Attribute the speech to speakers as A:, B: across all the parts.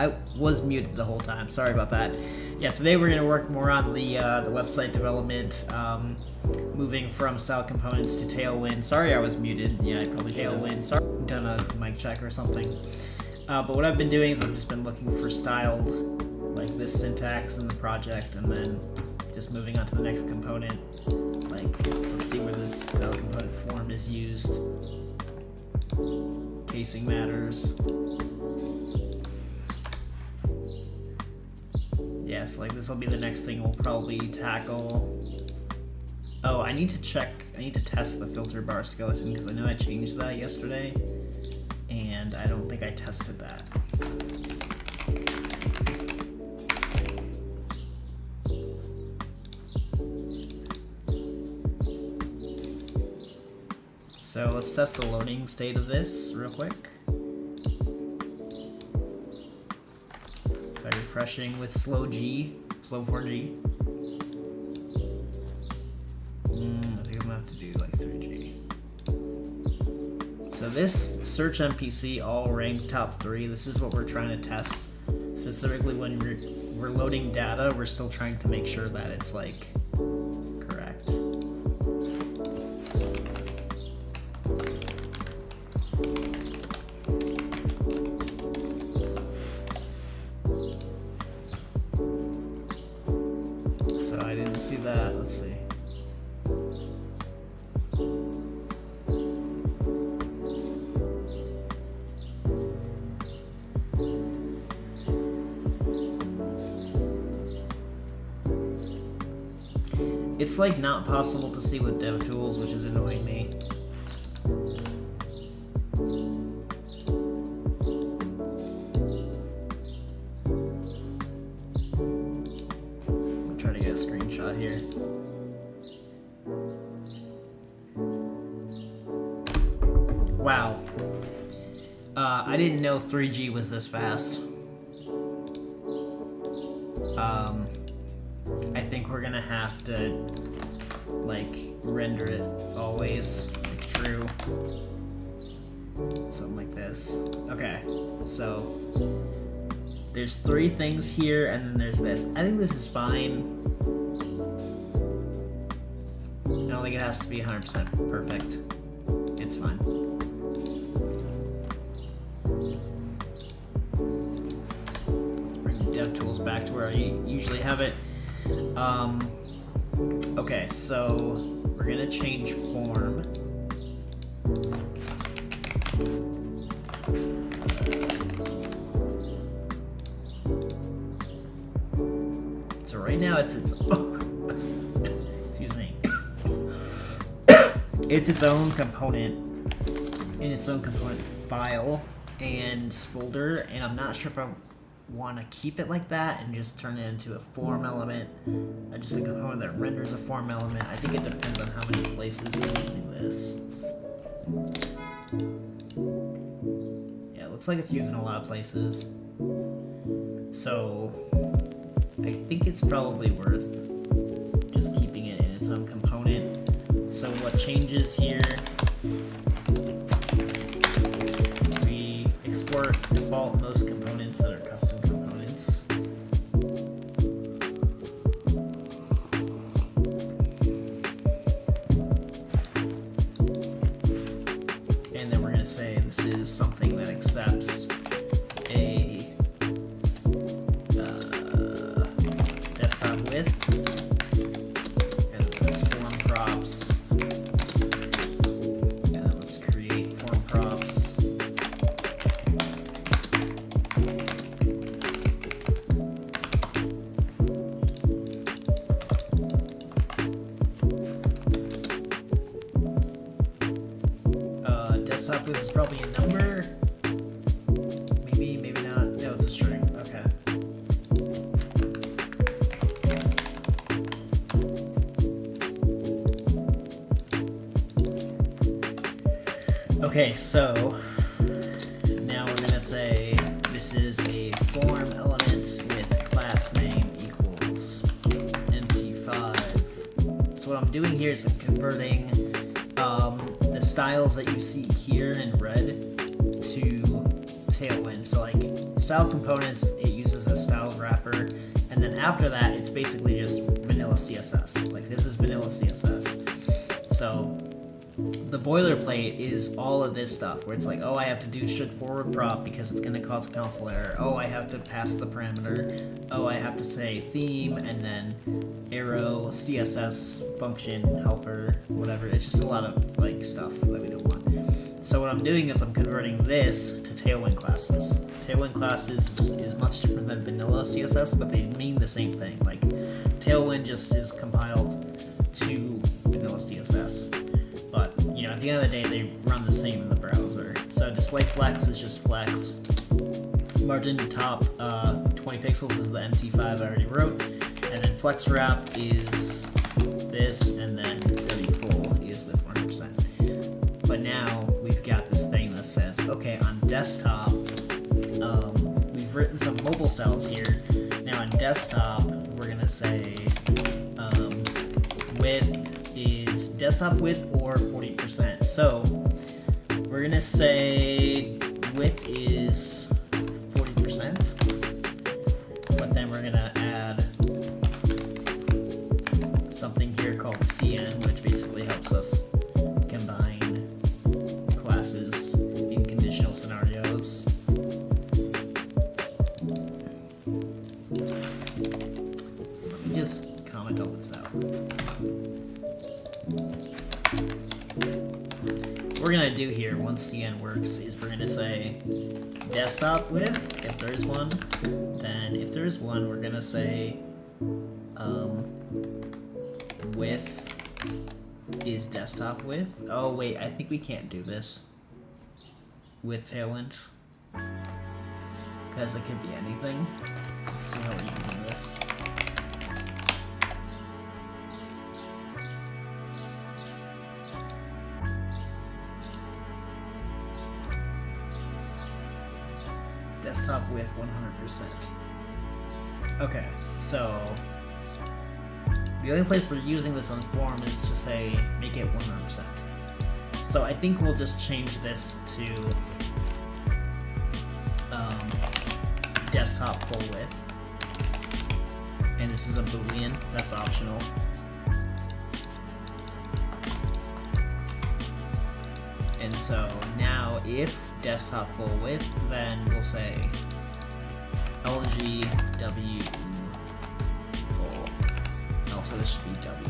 A: I was muted the whole time. Sorry about that. Yeah, today we're going to work more on the website development, moving from style components to Tailwind. Sorry I was muted. Yeah, I probably should have done a mic check or something. But what I've been doing is I've just been looking for styled, like this syntax in the project, and then just moving on to the next component. Like, let's see where this style component form is used. Casing matters. Yes, like this will be the next thing we'll probably tackle. Oh, I need to test the filter bar skeleton because I know I changed that yesterday, and I don't think I tested that. So let's test the loading state of this real quick. By refreshing with slow 4G. I think I'm gonna have to do like 3G. So this search NPC all ranked top 3. This is what we're trying to test. Specifically when we're loading data, we're still trying to make sure that it's like correct. So I didn't see that. Let's see. It's like not possible to see with DevTools, which is annoying me. I'll try to get a screenshot here. Wow. I didn't know 3G was this fast. I think we're gonna have to like render it always like true, something like this. Okay, so there's 3 things here and then there's this. I think this is fine. I don't think it has to be 100% perfect. It's fine. Let's bring DevTools back to where I usually have it. Okay, so we're gonna change form. So right now it's its excuse me. It's its own component in its own component file and folder, and I'm not sure if I want to keep it like that and just turn it into a form element. Just a component that renders a form element. I think it depends on how many places you're using this. Yeah, it looks like it's used in a lot of places. So I think it's probably worth just keeping it in its own component. So what changes here? We export default most components that are custom components. And then we're going to say this is something that accepts a desktop width. And that's form props. And then let's create form props. Desktop width is probably a number. Maybe not. No, it's a string. Okay. Okay, so now we're gonna say this is a form element with class name equals mt5. So what I'm doing here is I'm converting the styles that you see here in red to Tailwind. So like style components, it uses a style wrapper, and then after that, it's basically just vanilla CSS. Like this is vanilla CSS. So the boilerplate is all of this stuff where it's like, oh, I have to do should forward prop because it's going to cause a console error. Oh, I have to pass the parameter. Oh, I have to say theme and then arrow, CSS, function, helper, whatever. It's just a lot of like stuff that we don't want. So what I'm doing is I'm converting this to Tailwind classes. Tailwind classes is much different than vanilla CSS, but they mean the same thing. Like Tailwind just is compiled to vanilla CSS. But, you know, at the end of the day, they run the same in the browser. So display flex is just flex. Margin to top 20 pixels is the MT5 I already wrote. And then flex wrap is this, and then W full is with 100%. But now we've got this thing that says, okay, on desktop, we've written some mobile cells here. Now on desktop, we're going to say width is desktop width or 40%. So we're gonna say width is 40%, but then we're gonna add something here called CN, which basically helps us combine classes in conditional scenarios. Let me just comment all this out. What we're gonna do here, once CN works, is we're gonna say desktop width, if there's one. Then if there's one, we're gonna say width is desktop width. Oh wait, I think we can't do this with Tailwind, because it could be anything. Let's see how we can do this. Desktop width 100%. Okay, so the only place we're using this on form is to say make it 100%. So I think we'll just change this to desktop full width. And this is a Boolean, that's optional. And so now if desktop full width, then we'll say LGW full. Also, this should be W.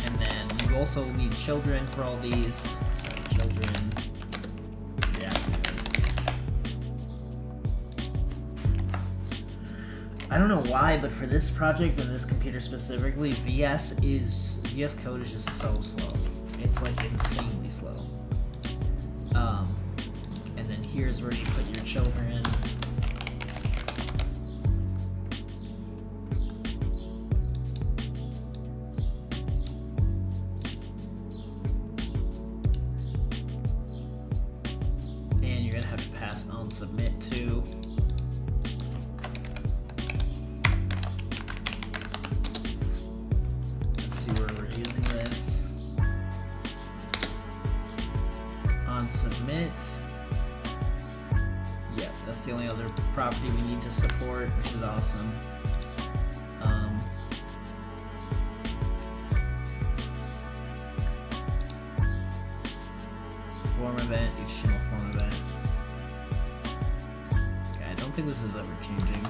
A: And then you also need children for all these. So children. Yeah. I don't know why, but for this project and this computer specifically, VS Code is just so slow. It's like insanely slow. And then here's where you put your children. And you're gonna have to pass on submit to. Submit. Yep, that's the only other property we need to support, which is awesome. Form event, HTML form event. Okay, I don't think this is ever changing.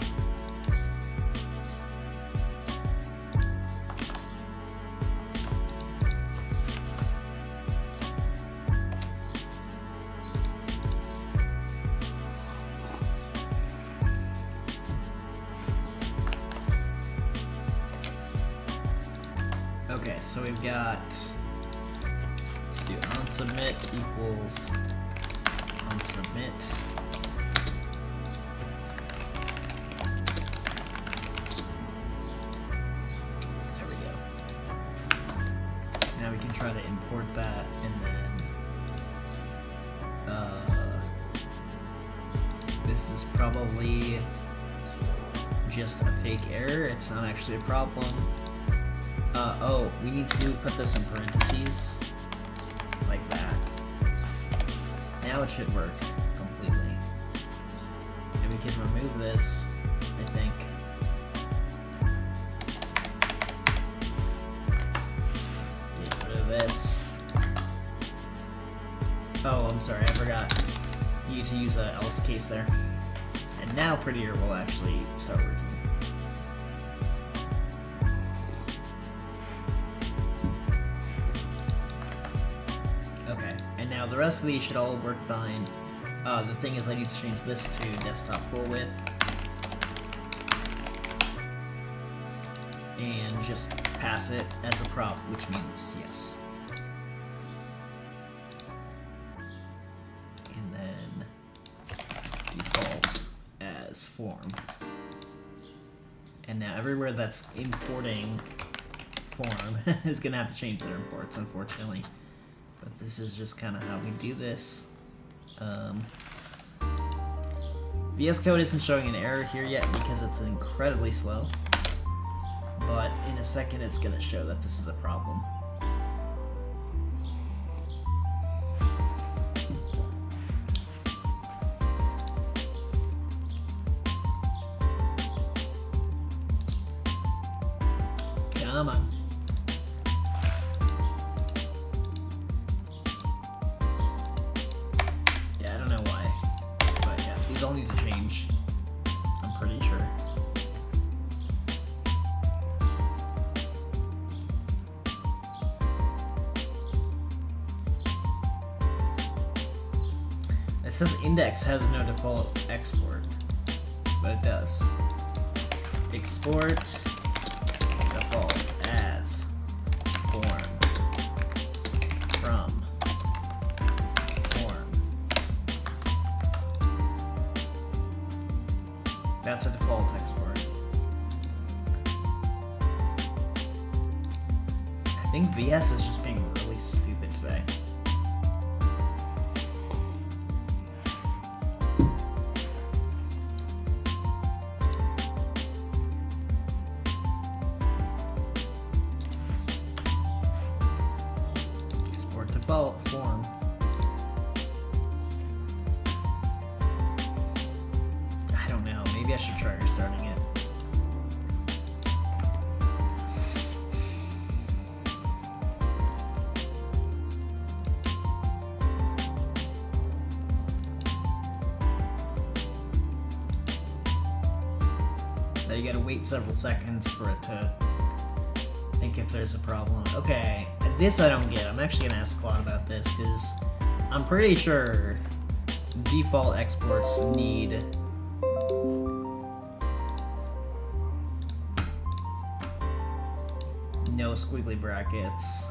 A: Okay, so we've got, let's do onSubmit equals onSubmit. There we go. Now we can try to import that, and then this is probably just a fake error. It's not actually a problem. Oh, we need to put this in parentheses. Like that. Now it should work completely. And we can remove this, I think. Get rid of this. Oh, I'm sorry, I forgot you to use a else case there. And now Prettier will actually start working. Okay, and now the rest of these should all work fine. The thing is I need to change this to desktop full width. And just pass it as a prop, which means yes. And then default as form. And now everywhere that's importing form is gonna have to change their imports, unfortunately. But this is just kind of how we do this. VS Code isn't showing an error here yet because it's incredibly slow. But in a second it's going to show that this is a problem. Come on. Yeah, I don't know why. But yeah, these all need to change. I'm pretty sure. It says index has no default export, but it does. Export default as form from form. That's a default export. I think VS is just being really stupid today. Default form. I don't know. Maybe I should try restarting it. Now you gotta wait several seconds for it to think if there's a problem. Okay, this I don't get. I'm actually gonna ask Claude about this because I'm pretty sure default exports need no squiggly brackets.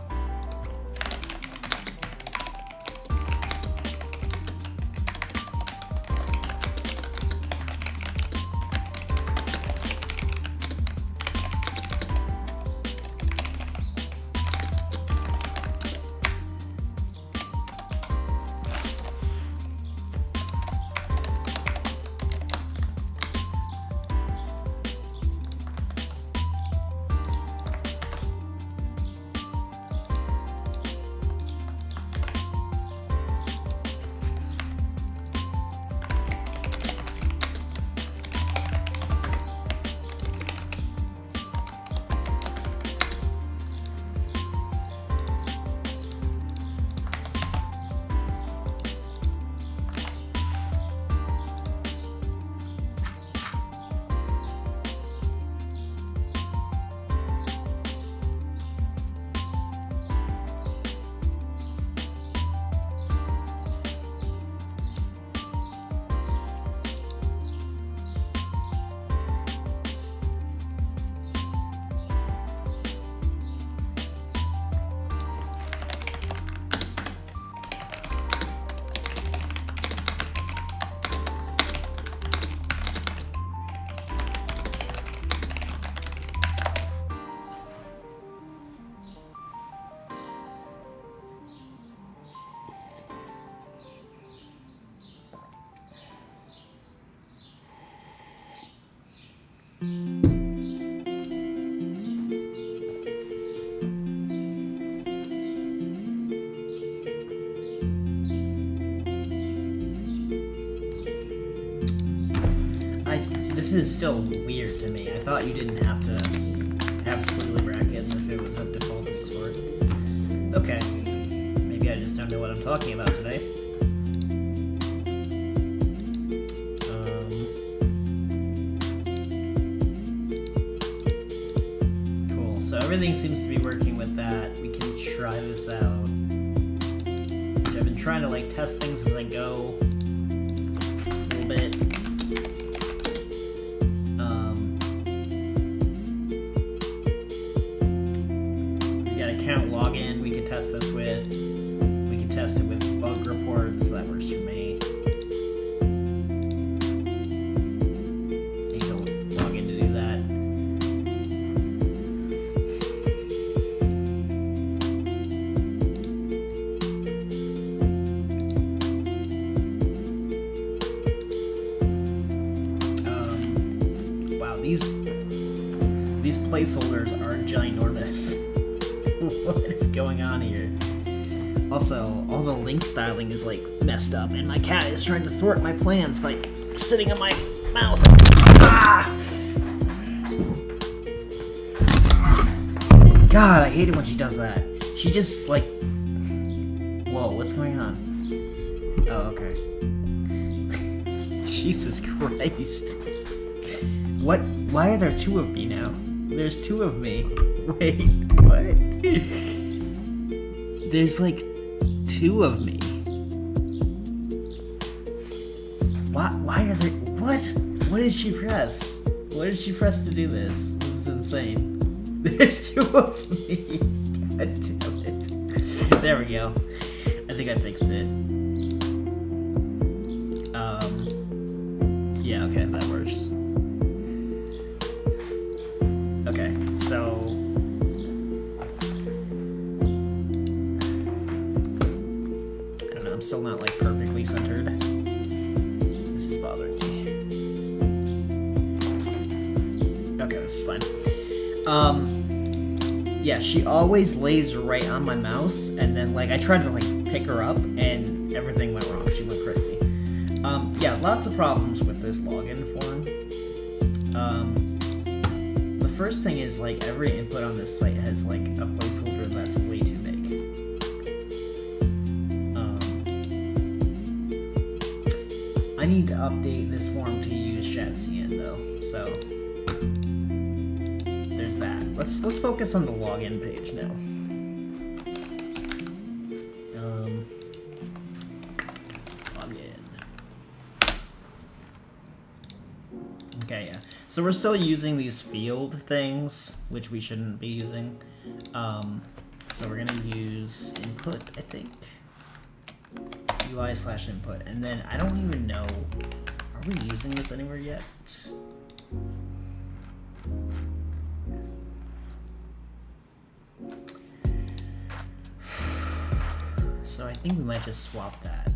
A: This is still weird to me. I thought you didn't have to have squiggly brackets if it was a default export. Okay. Maybe I just don't know what I'm talking about today. Cool. So everything seems to be working with that. We can try this out. I've been trying to like test things as I go a little bit. We got account login we could test this with. We could test it with bug reports. That works for me. I need to log in to do that. These placeholders are ginormous. What is going on here? Also, all the link styling is like messed up, and my cat is trying to thwart my plans by sitting on my mouse. Ah! God, I hate it when she does that. She just like... Whoa, what's going on? Oh, okay. Jesus Christ. What? Why are there two of me now? There's two of me. Wait, what? There's like two of me. Why are there... What? What did she press? What did she press to do this? This is insane. There's two of me. God damn it. There we go. I think I fixed it. Yeah, okay, that works. Okay, so... I don't know, I'm still not, like, perfectly centered. This is bothering me. Okay, this is fine. Yeah, she always lays right on my mouse, and then, like, I tried to, like, pick her up, and everything went wrong. She went crazy. Yeah, lots of problems with this login form. The first thing is, like, every input on this site has, like, a placeholder that's way too big. I need to update this form to use ShatCN, though, so there's that. Let's focus on the login page now. Login. Okay, yeah. So we're still using these field things, which we shouldn't be using. So we're gonna use input, I think. UI/input, and then I don't even know. Are we using this anywhere yet? So I think we might just swap that.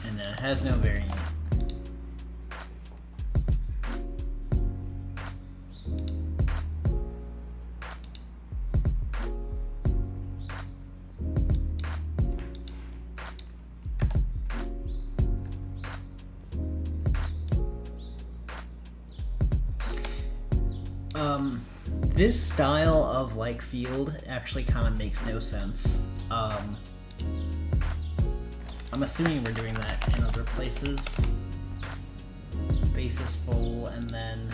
A: And then it has no variant. This style of like field actually kind of makes no sense. I'm assuming we're doing that in other places. Basis full and then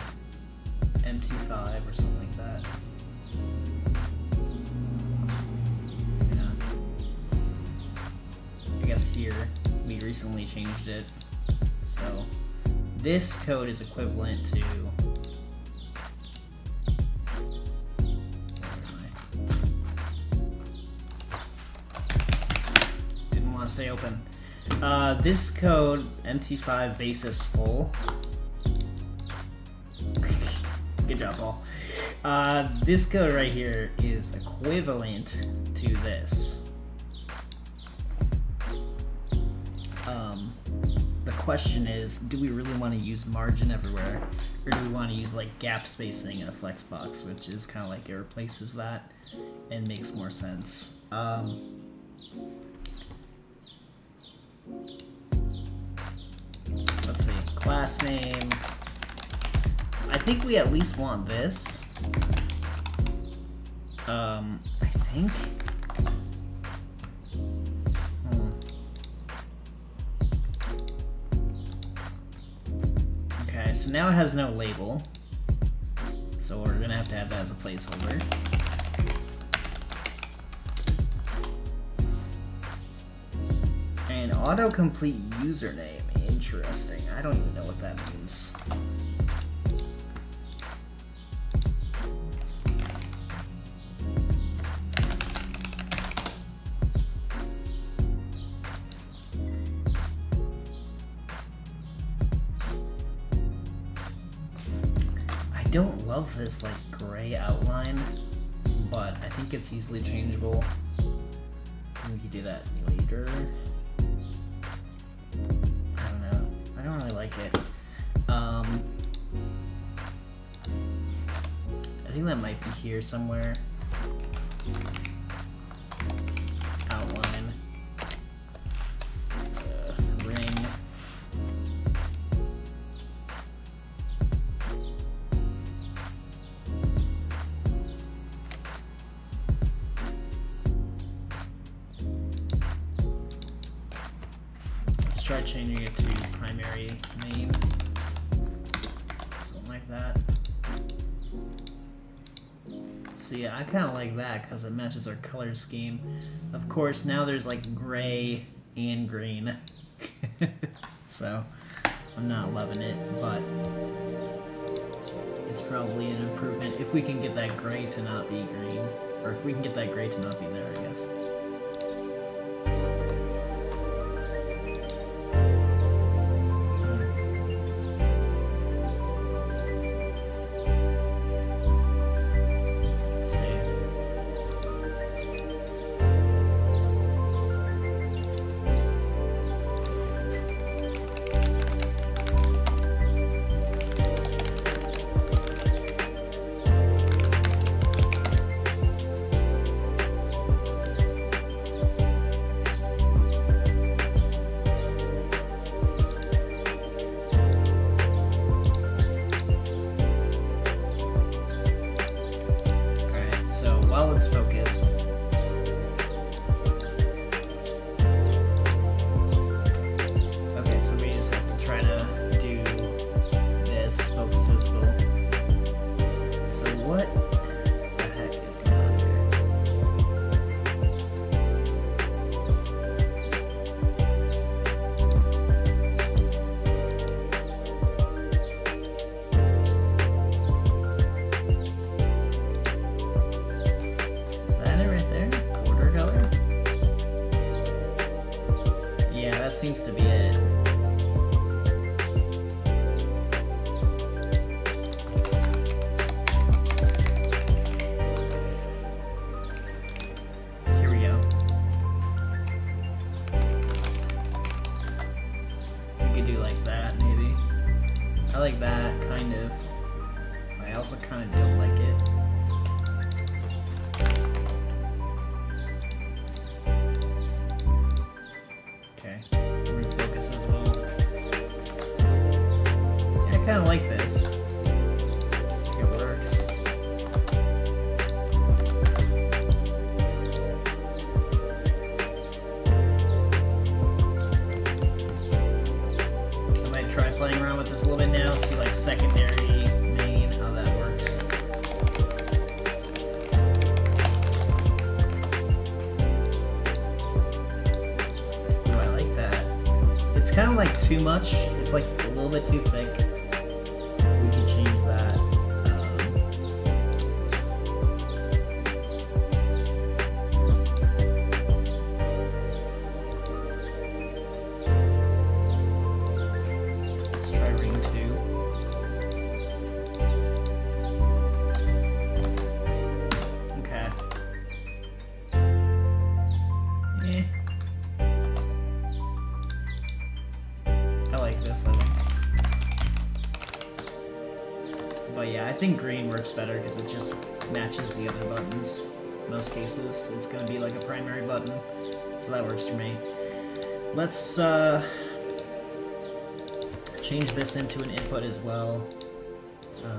A: MT5 or something like that. Yeah. I guess here we recently changed it. So this code is equivalent to stay open. This code, MT5 basis full. Good job, Paul. This code right here is equivalent to this. The question is, do we really want to use margin everywhere, or do we want to use like gap spacing in a flex box, which is kind of like it replaces that and makes more sense. Let's see, class name. I think we at least want this. I think. Okay, so now it has no label. So we're gonna have to have that as a placeholder. And autocomplete username. Interesting. I don't even know what that means. I don't love this like gray outline, but I think it's easily changeable. We could do that later. I don't really like it. I think that might be here somewhere. Outline. Ring. Let's try changing it to primary name, something like that. See, I kind of like that because it matches our color scheme. Of course, now there's like gray and green, so I'm not loving it, but it's probably an improvement if we can get that gray to not be green, or if we can get that gray to not be there, I guess. While it's focused, okay, so we just have to try to do this, focus visible. So what the heck is going on here? Seems to be it. Here we go. We could do like that, maybe. I like that, kind of. I also kind of don't like it. I kind of like this. It works. I might try playing around with this a little bit now, see like secondary, main, how that works. Ooh, I like that. It's kind of like too much. It's like a little bit too thick. We could change that. Let's try ring 2. Okay. I like this. But yeah, I think green works better because it just matches the other buttons. In most cases, it's going to be like a primary button, so that works for me. Let's change this into an input as well.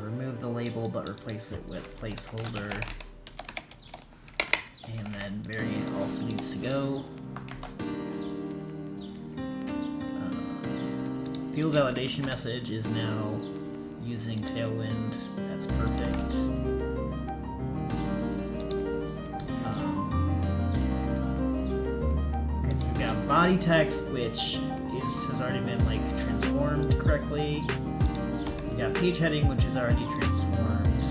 A: Remove the label, but replace it with placeholder. And then variant also needs to go. Field validation message is now using Tailwind. That's perfect. Okay, so we've got body text, which has already been like transformed correctly. We got page heading, which is already transformed.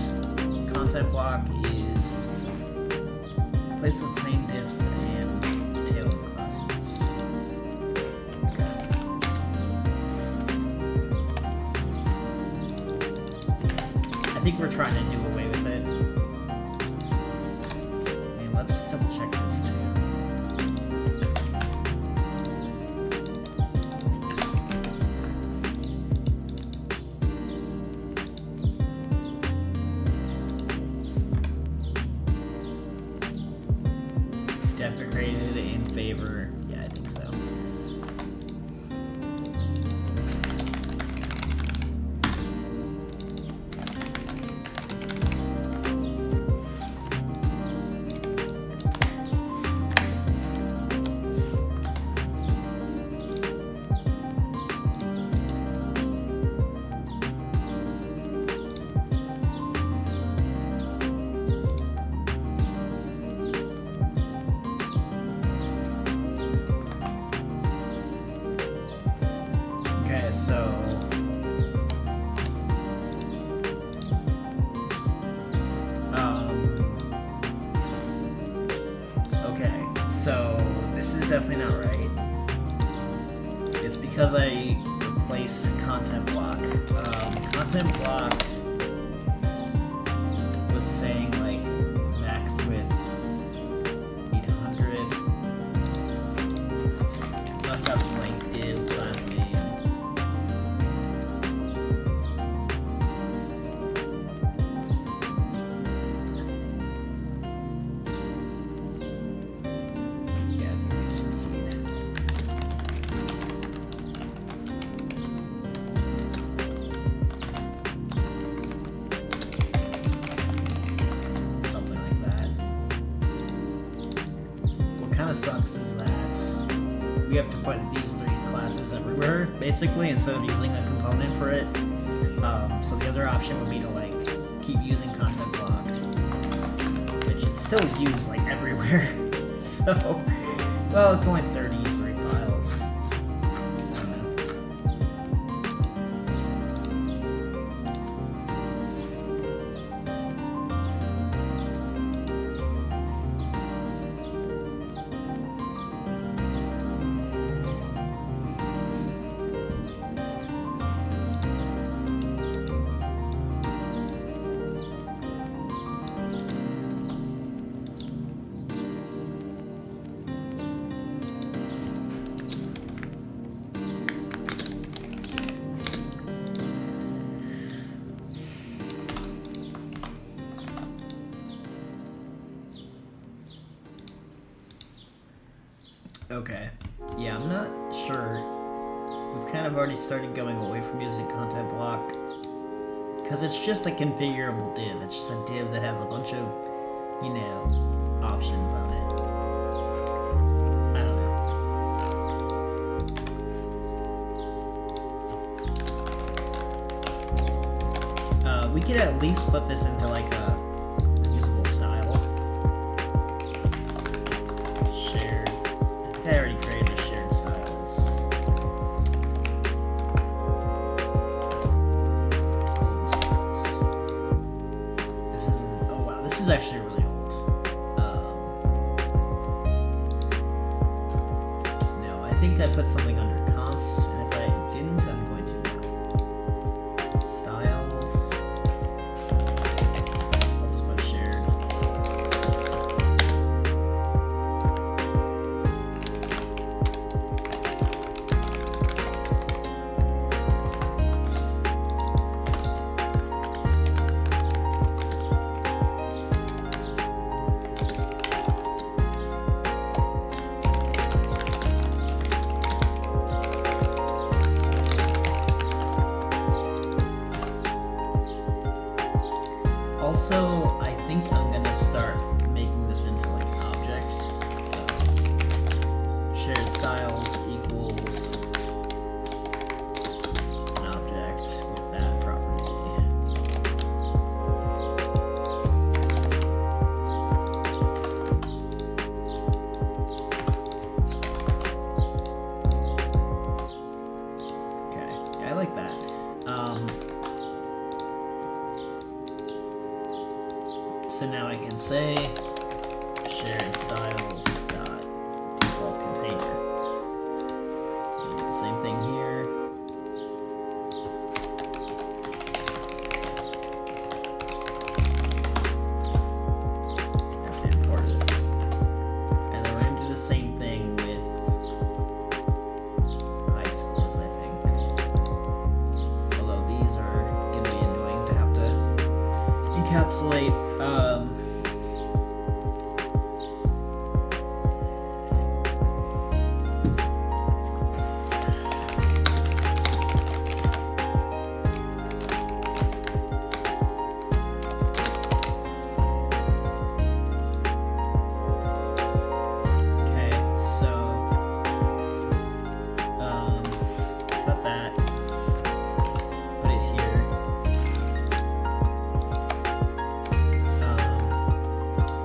A: Content block is replaced with plain diffs and Tailwind classes. Okay. I think we're trying to do away with it. And let's double check this too. Deprecated in favor. Yeah, I think so. So this is definitely not right. It's because I replaced content block. Content block was saying like max with 800. Must have some like div class name. Sucks is that we have to put these three classes everywhere, basically, instead of using a component for it. So the other option would be to like keep using content block, which it's still used like everywhere. So, well, it's only 33 files. I don't know. Okay, yeah, I'm not sure. We've kind of already started going away from using content block because it's just a configurable div. It's just a div that has a bunch of, you know, options on it. I don't know. We could at least put this into like a reusable style. I already created a shared styles. This is oh wow, this is actually really old. No, I think I put something under const, and if I didn't, I'm going to now. Styles. I'll just put shared. Also, I think I'm gonna start making this into like an object. So shared styles equals an object with that property. Okay, yeah, I like that. So now I can say shared styles dot default container. So do the same thing here. Have to import it. And then we're going to do the same thing with high scores, I think. Although these are going to be annoying to have to encapsulate. Cut that, put it here.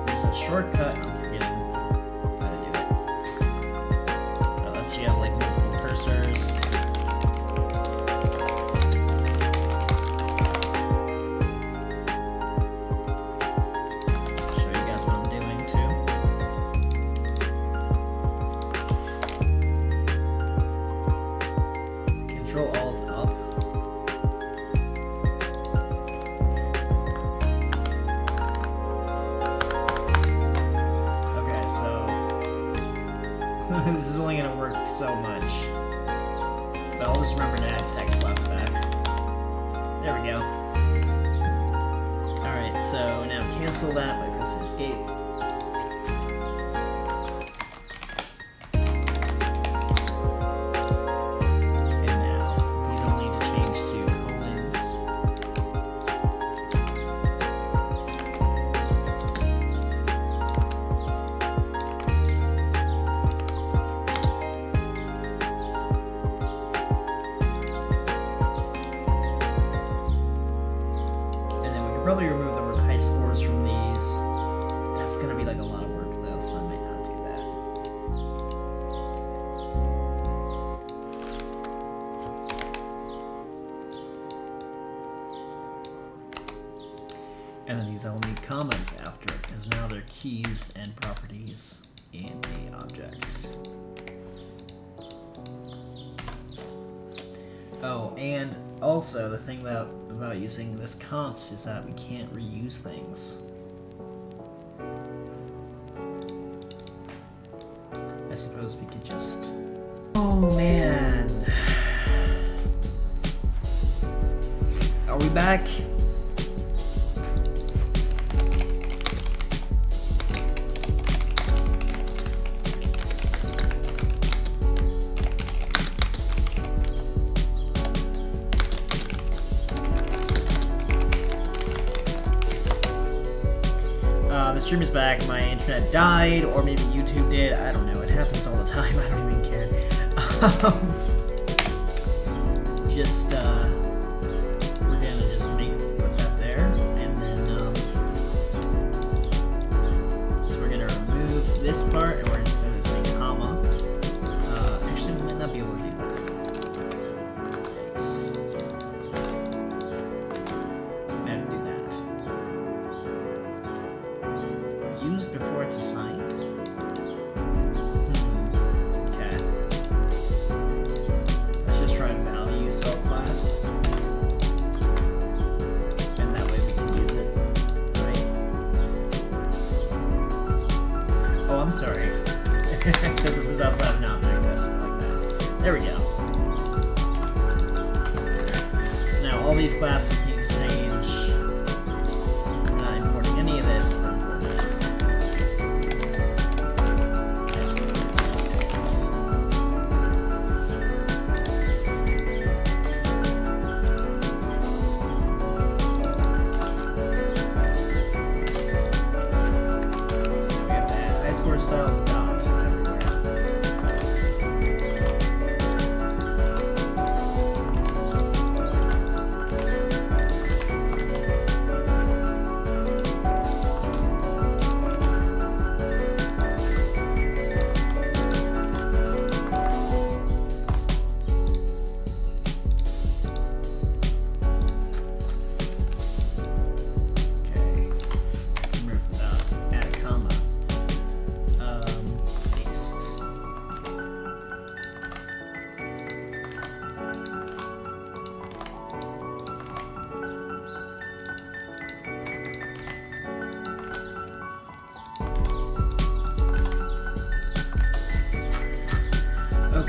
A: There's a shortcut, I'm forgetting how to do it. That lets you have like multiple cursors. Show you guys what I'm doing too. Control Alt up. Okay, so this is only gonna work so much. But I'll just remember to add text left back. There we go. Alright, so now cancel that by pressing escape. Probably remove the word high scores from these. That's gonna be like a lot of work though, so I might not do that. And then these all need commas after it, because now they're keys and properties in a object. Oh, and also the thing about using this const is that we can't reuse things. I suppose we could just... Oh man! Are we back? The stream is back. My internet died, or maybe YouTube did. I don't know. It happens all the time. I don't even care. We're gonna just put that there, and then so we're gonna remove this part, and we're just gonna say comma. Actually, we might not be able to do that. Thanks. We have to do that. Used before it's assigned. Okay. Let's just try value cell class. And that way we can use it. Right? Oh, I'm sorry. Because this is outside of an object, that's like that. There we go. So now all these classes need to change. I'm not importing any of this.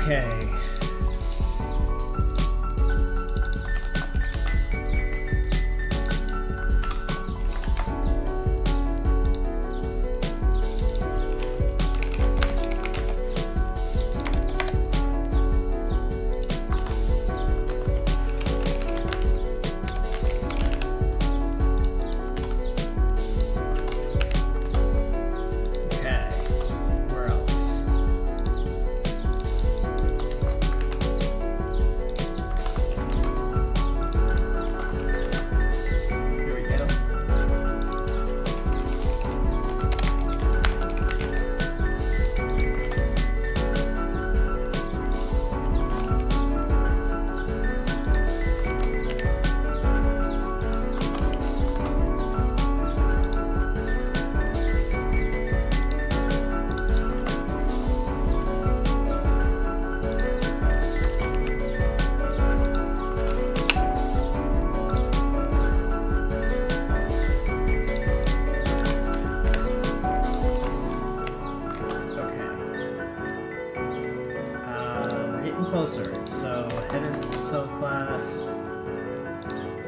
A: Okay. Closer. So header cell class.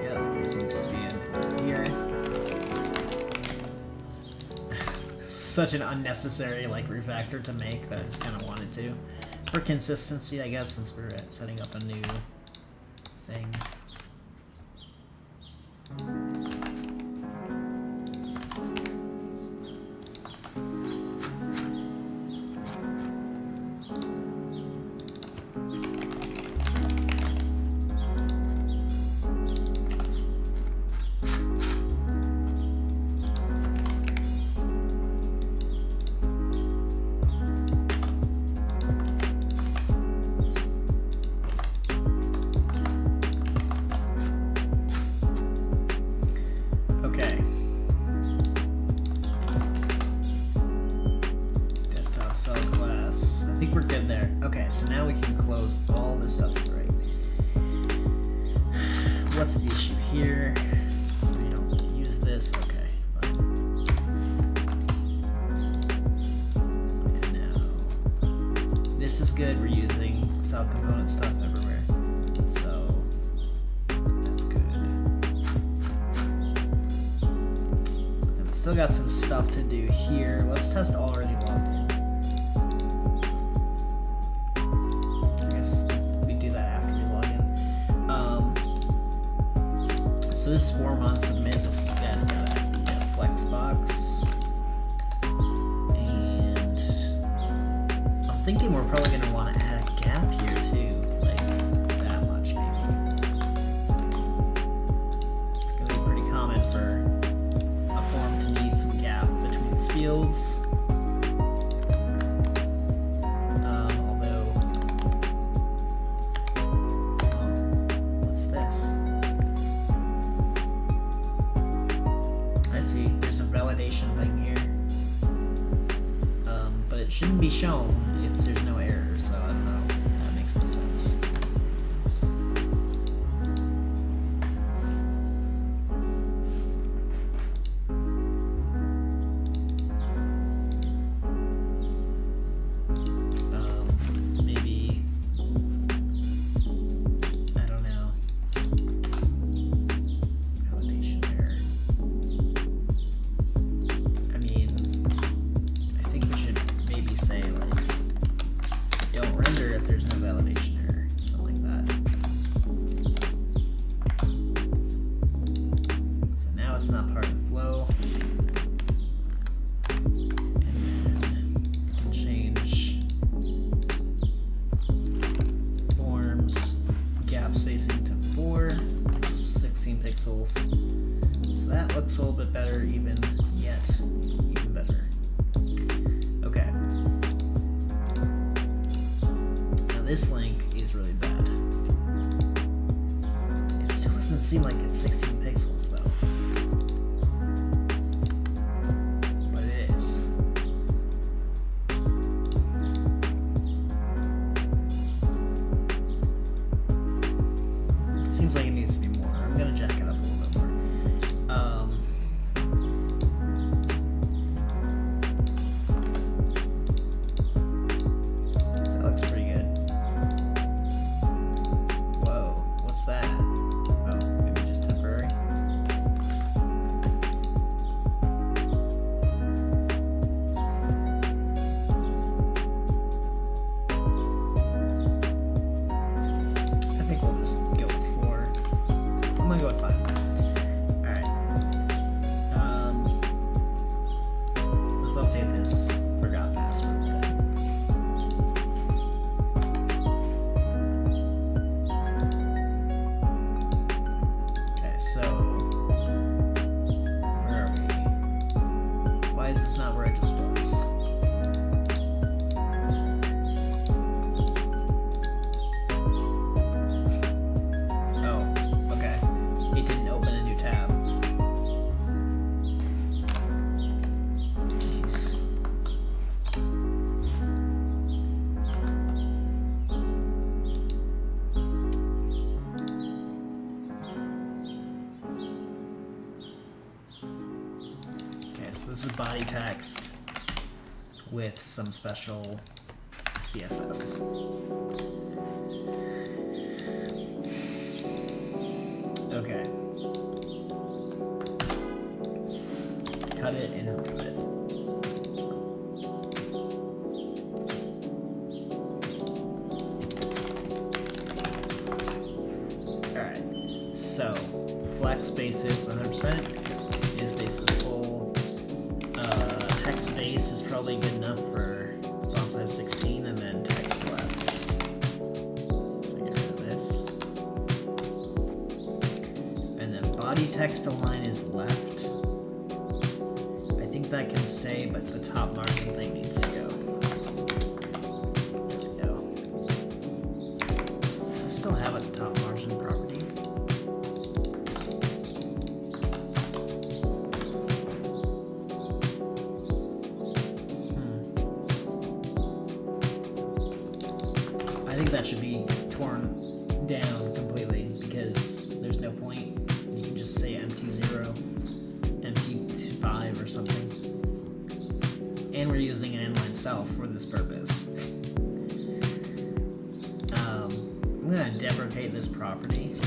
A: Yep, this needs to be in here. Such an unnecessary refactor to make, but I just kind of wanted to. For consistency, I guess, since we're setting up a new thing. So now we can close all this up, right? What's the issue here? We don't use this. Okay, fine. And now this is good. We're using sub component stuff everywhere, so that's good. And we still got some stuff to do here. Let's test already logged in. So this is form on submit. This guy's got a flex box, and I'm thinking we're probably going to want to add a gap here too, that much maybe. It's going to be pretty common for a form to need some gap between its fields. Shouldn't be shown if there's no errors, so I don't know. That makes no sense. Maybe, I don't know. Validation error. I mean, I think we should say don't render if there's no validation error, something like that. So now it's not part of the flow, and then we can change forms gap spacing to 4, 16 pixels. So that looks a little bit better, even better. Okay. This link is really bad. It still doesn't seem like it's 16 pixels though. But it is. It seems like it needs to be more. I'm gonna jack it up a little bit more. That looks pretty good. So this is body text with some special CSS. Okay. Cut it and remove it. Alright, so flex basis 100% is basis full. Text base is probably good enough for font size 16, and then text left. So get rid of this. And then body text align is left. I think that can stay, but the top margin thing needs to go. There we go. Does it still have a top margin property? I think that should be torn down completely because there's no point. You can just say MT0, MT5 or something. And we're using an inline cell for this purpose. I'm gonna deprecate this property.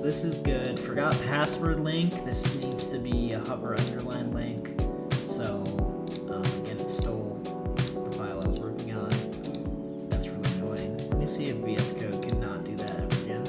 A: This is good. Forgot password link. This needs to be a hover underline link. So again, it stole the file I was working on. That's really annoying. Let me see if VS Code cannot do that ever again.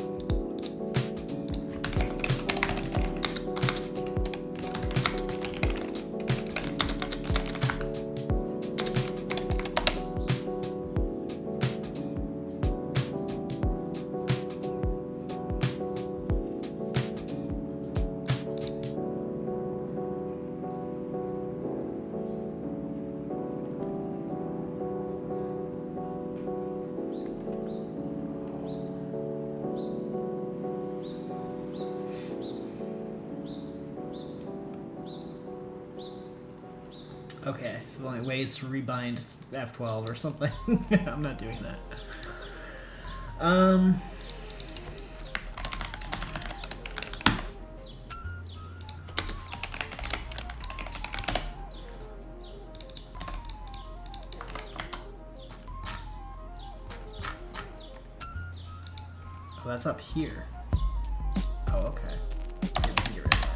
A: Okay, so the only way is to rebind F12 or something. I'm not doing that. Oh, that's up here. Oh, okay. Get rid of that.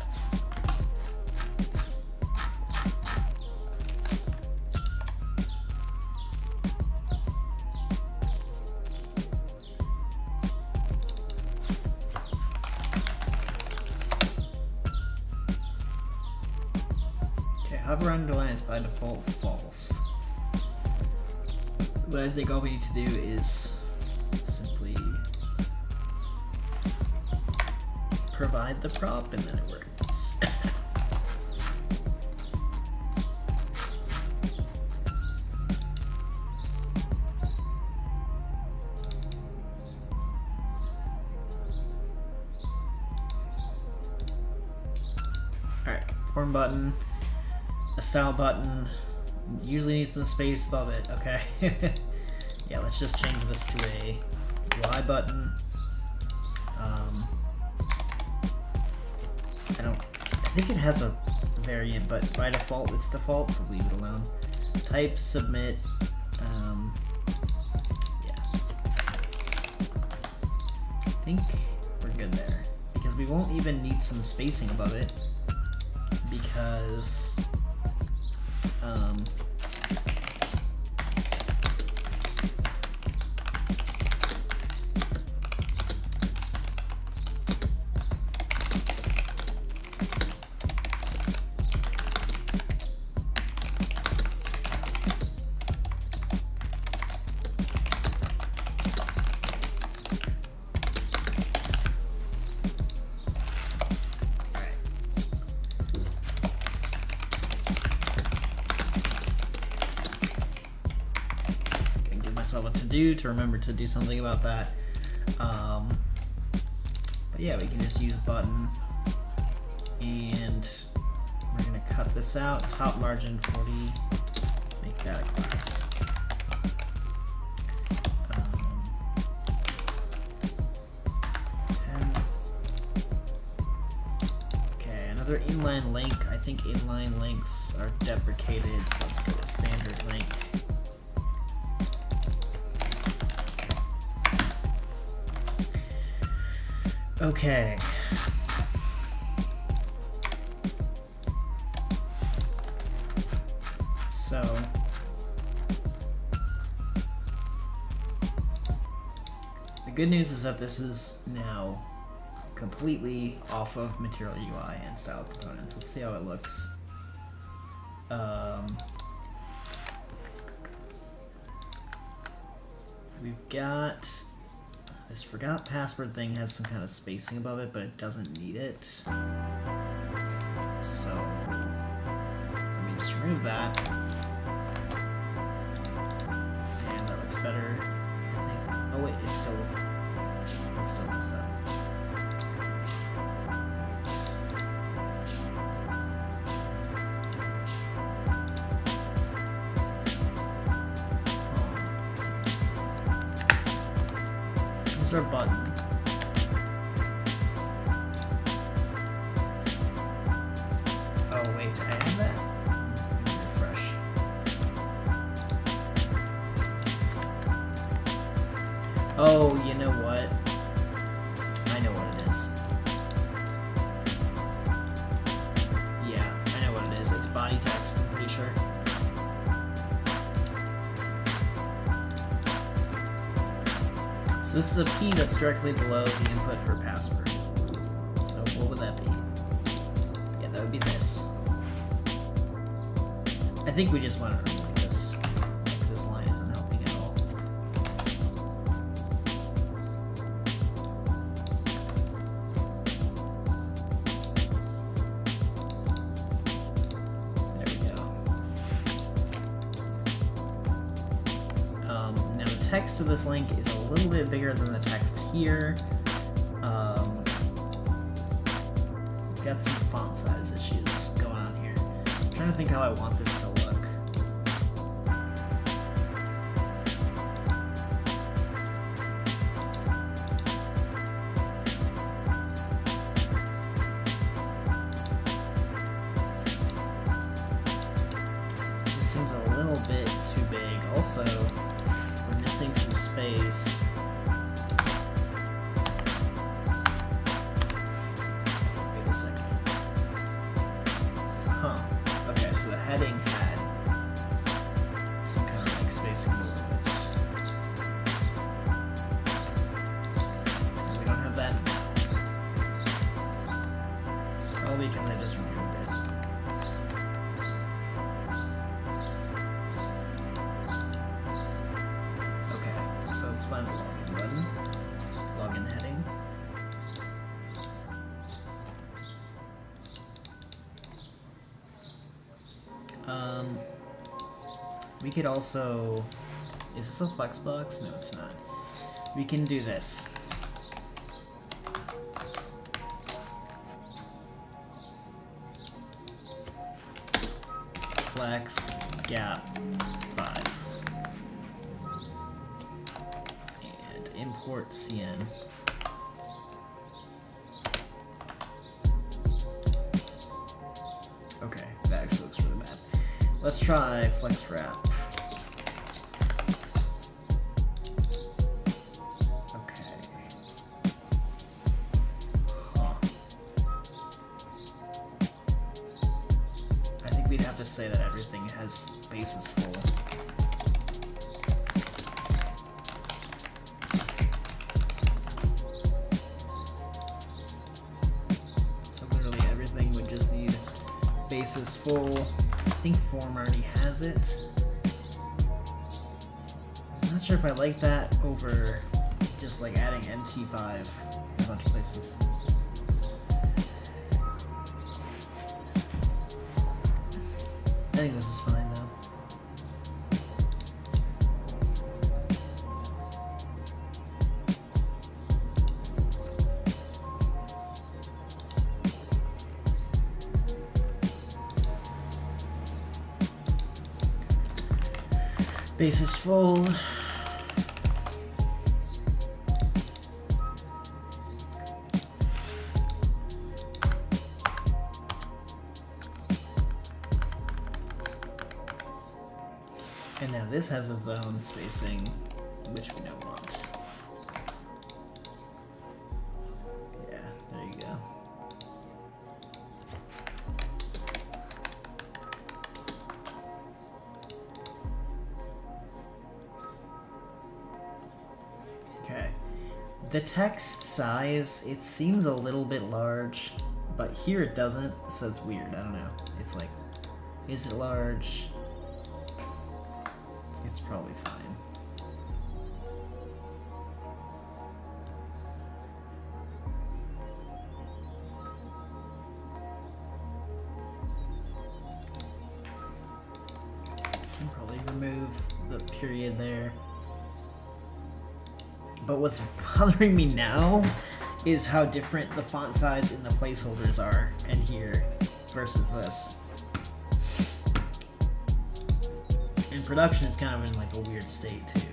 A: Hover underline is by default false. What I think all we need to do is simply provide the prop and then it works. Alright, form button. A style button usually needs some space above it, okay? Yeah, let's just change this to a Y button. I think it has a variant, but by default it's default, so leave it alone. Type, submit, yeah. I think we're good there, because we won't even need some spacing above it, because myself what to do to remember to do something about that. But yeah, we can just use button, and we're gonna cut this out. Top margin 40. Make that a class. Another inline link. I think inline links are deprecated, so let's go with standard link. Okay. So the good news is that this is now completely off of Material UI and Style Components. Let's see how it looks. We've got this forgot password thing has some kind of spacing above it, but it doesn't need it. So let me just remove that. And that looks better, I think. Oh wait, it's still messed up. Our button. Oh wait, I have that? Refresh. Oh, you know what? I know what it is. Yeah, I know what it is. It's body text, I'm pretty sure. This is a P that's directly below the input for password. So what would that be? Yeah, that would be this. I think we just want to remove this. This line isn't helping at all. There we go. Now the text of this link is a little bit bigger than the text here. We've got some font size issues going on here. I'm trying to think how I want this to look. This seems a little bit too big. Also, we're missing some space. Wait a second. Huh. Okay, so the heading had some kind of like spacing a little bit. We don't have that now. Probably because I just removed it. So let's find the login button, login heading. We could also, is this a flex box? No, it's not. We can do this. Flex gap 5. Import CN. Okay, that actually looks really bad. Let's try flex wrap. Okay. Huh. I think we'd have to say that everything has bases full. Base is full. I think form already has it. I'm not sure if I like that over just like adding MT5 in a bunch of places. I think this is fine though. Base is full. And now this has its own spacing, which we don't want. Yeah, there you go. Okay. The text size, it seems a little bit large, but here it doesn't, so it's weird. I don't know. It's like, is it large? It's probably fine. Can probably remove the period there. But what's bothering me now is how different the font size in the placeholders are and here versus this. In production, it's kind of in like a weird state too.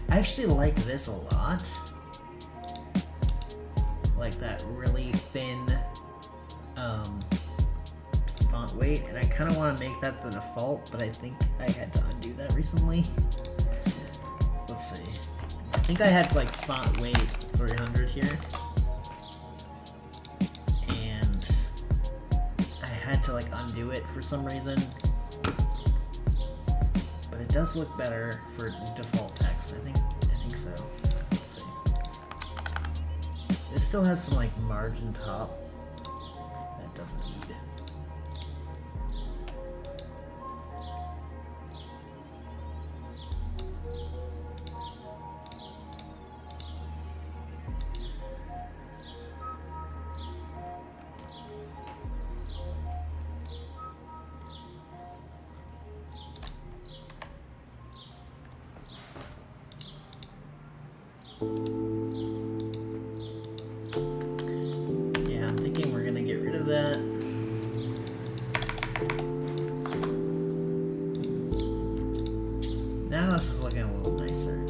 A: I actually like this a lot. Like that really thin font weight, and I kind of want to make that the default, but I think I had to undo that recently. Let's see. I think I had like font weight 300 here. To like undo it for some reason, but it does look better for default text. I think so. Let's see. This still has some like margin top that doesn't need. Yeah, I'm thinking we're gonna get rid of that. Now this is looking a little nicer.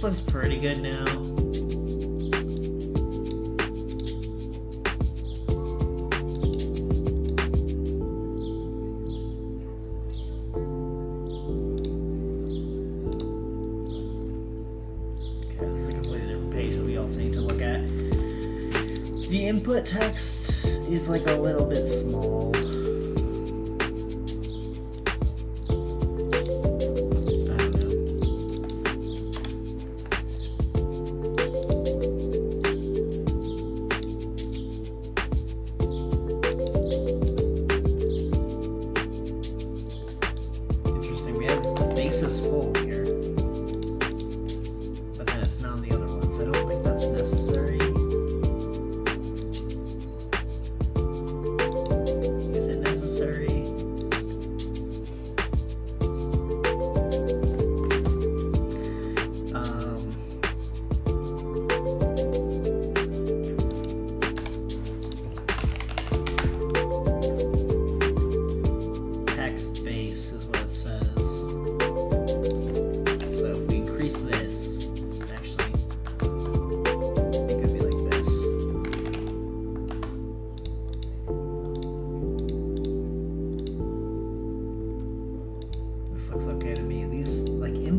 A: Looks pretty good now. Okay, this is a completely different page that we also need to look at. The input text is like a little bit small.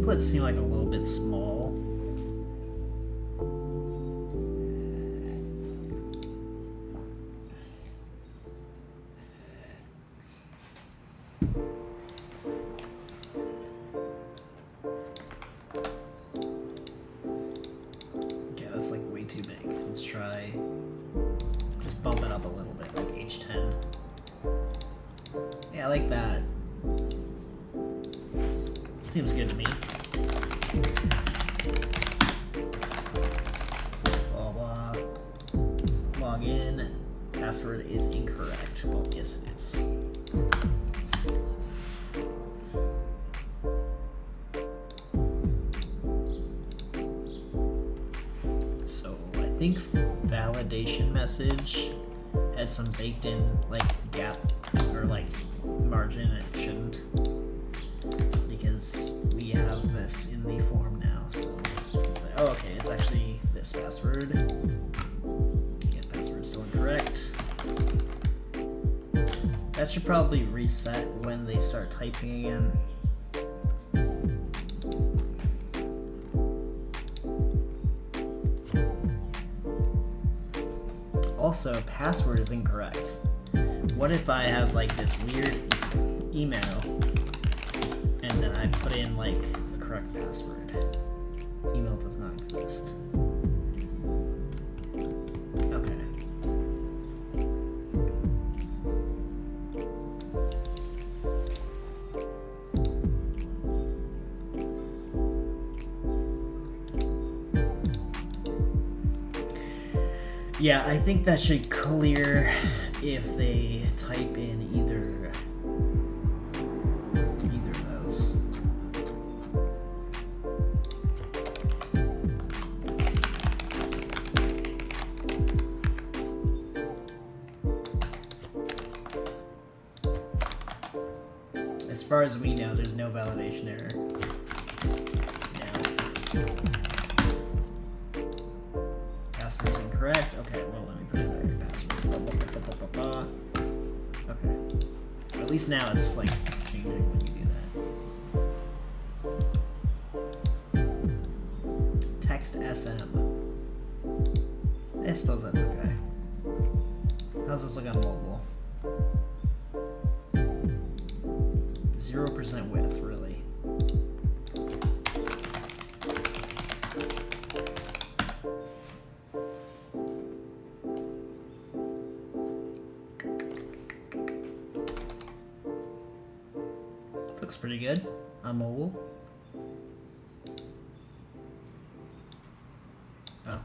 A: inputs seem like a little bit small. Okay, that's like way too big. Let's try, let's bump it up a little bit, like H10. Yeah, I like that. Seems good to me. Blah blah. Log in. Password is incorrect. Well, yes it is. So I think validation message has some baked in like gap or like margin it shouldn't, because we have this in the form now. So it's like, oh okay, it's actually this password. Yeah, password's still incorrect. That should probably reset when they start typing again. Also, password is incorrect. What if I have like this weird email and then I put in like the correct password? Email does not exist. Okay. Yeah, I think that should clear if they type in either of those. As far as we know, there's no validation error. Password's incorrect. Okay, well let me put in the right password. Okay. At least now it's like changing when you do that. Text SM. I suppose that's okay. How's this look on mobile? 0% width, really. Looks pretty good on mobile. Oh.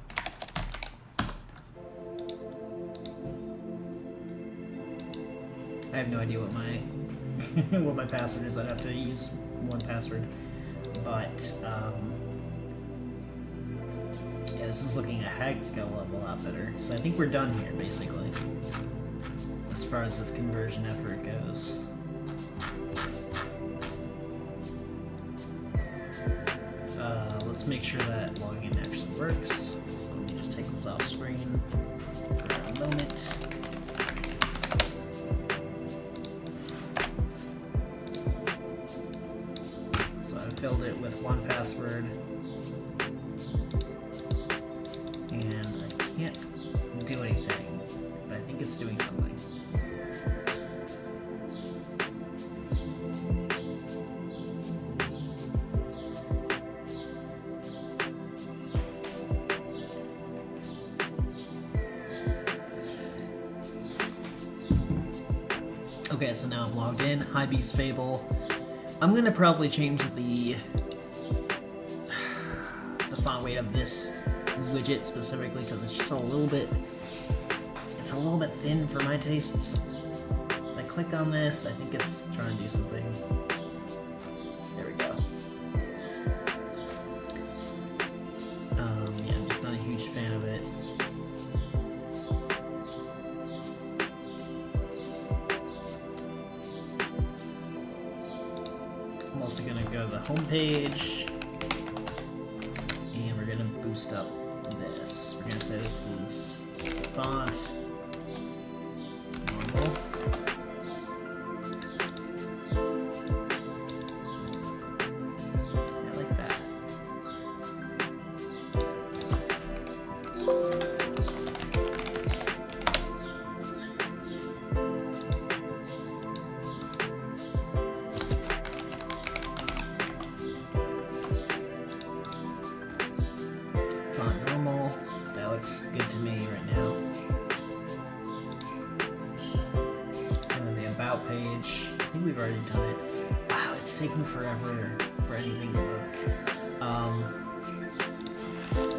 A: I have no idea what my what my password is. I'd have to use one password. But yeah, this is looking a heck of a lot better. So I think we're done here, basically, as far as this conversion effort goes. Let's make sure that login actually works. So let me just take this off screen for a moment. So I filled it with one password, and I can't do anything, but I think it's doing something. Okay, so now I'm logged in. Hi, Beast Fable. I'm gonna probably change the font weight of this widget specifically because it's just a little bit thin for my tastes. If I click on this, I think it's trying to do something. There we go. Yeah, I'm just not a huge fan of it. I'm also going to go to the home page, and we're going to boost up this. We're going to say this is font normal. I like that. about page. I think we've already done it. Wow, it's taking forever for anything to load.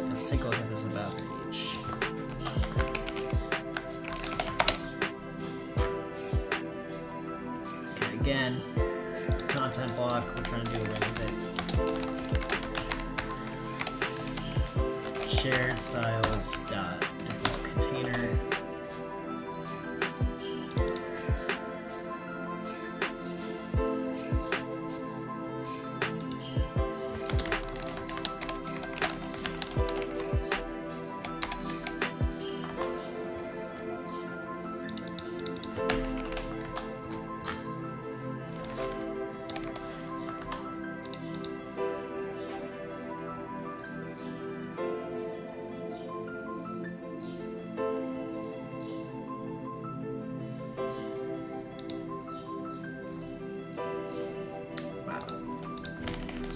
A: Let's take a look at this about page. Okay, again, content block. We're trying to do away with it. Shared styles dot default container.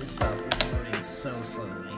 A: Stuff is loading so slowly.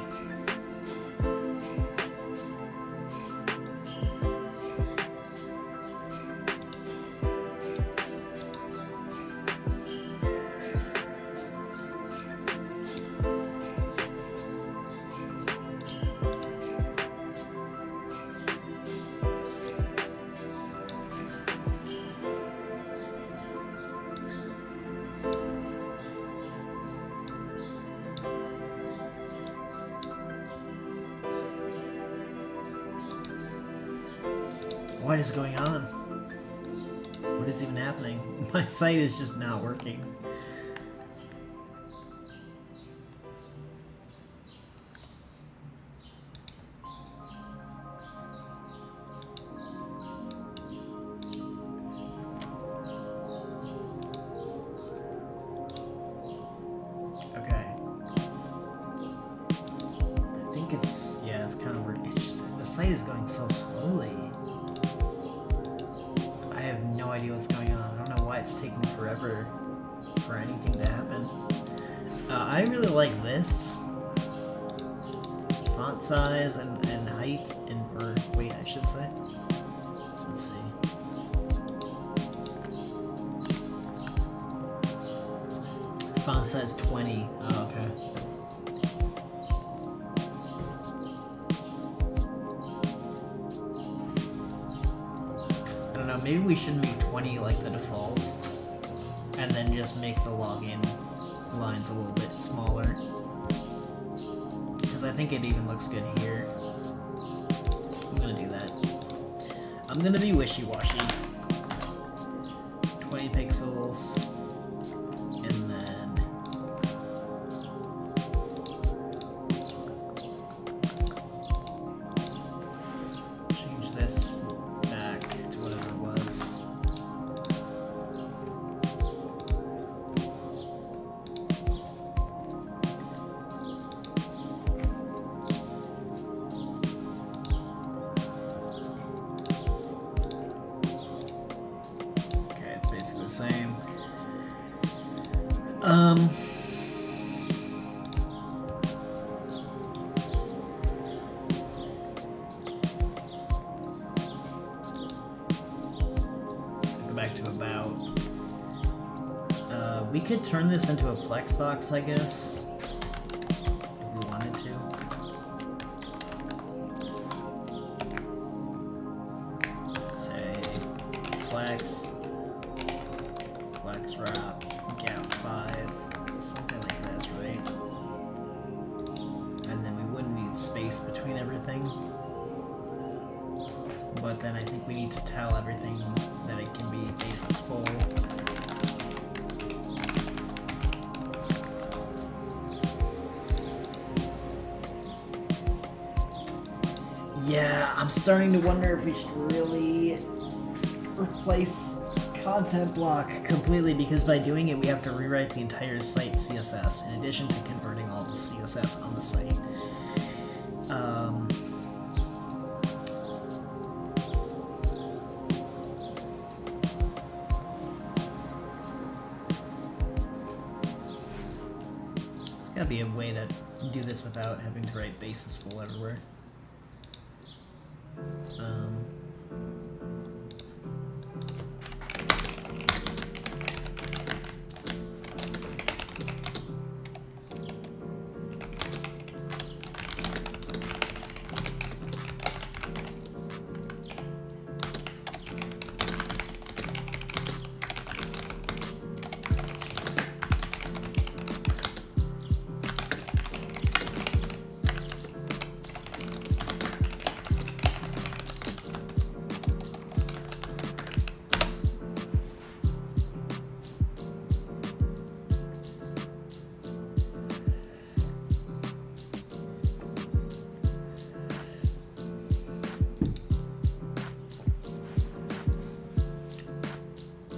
A: What is going on? What is even happening? My site is just not working. Okay. I think it's, yeah, it's kind of weird. It's just, the site is going so slowly. I have no idea what's going on. I don't know why it's taking forever for anything to happen. I really like this font size and height, or weight, I should say. Let's see. Font size 20. Oh, okay. Maybe we should make 20 like the default, and then just make the login lines a little bit smaller, because I think it even looks good here. I'm gonna do that. I'm gonna be wishy-washy. 20 pixels, and then change this back to whatever it was. Okay, it's basically the same. Back to about. We could turn this into a flex box, I guess, if we wanted to. Say flex wrap, gap 5, something like this, right? And then we wouldn't need space between everything. But then I think we need to tell everything that it can be basis full. Yeah, I'm starting to wonder if we should really replace content block completely, because by doing it we have to rewrite the entire site CSS in addition to converting all the CSS on the site. There's gotta be a way to do this without having to write basis full everywhere.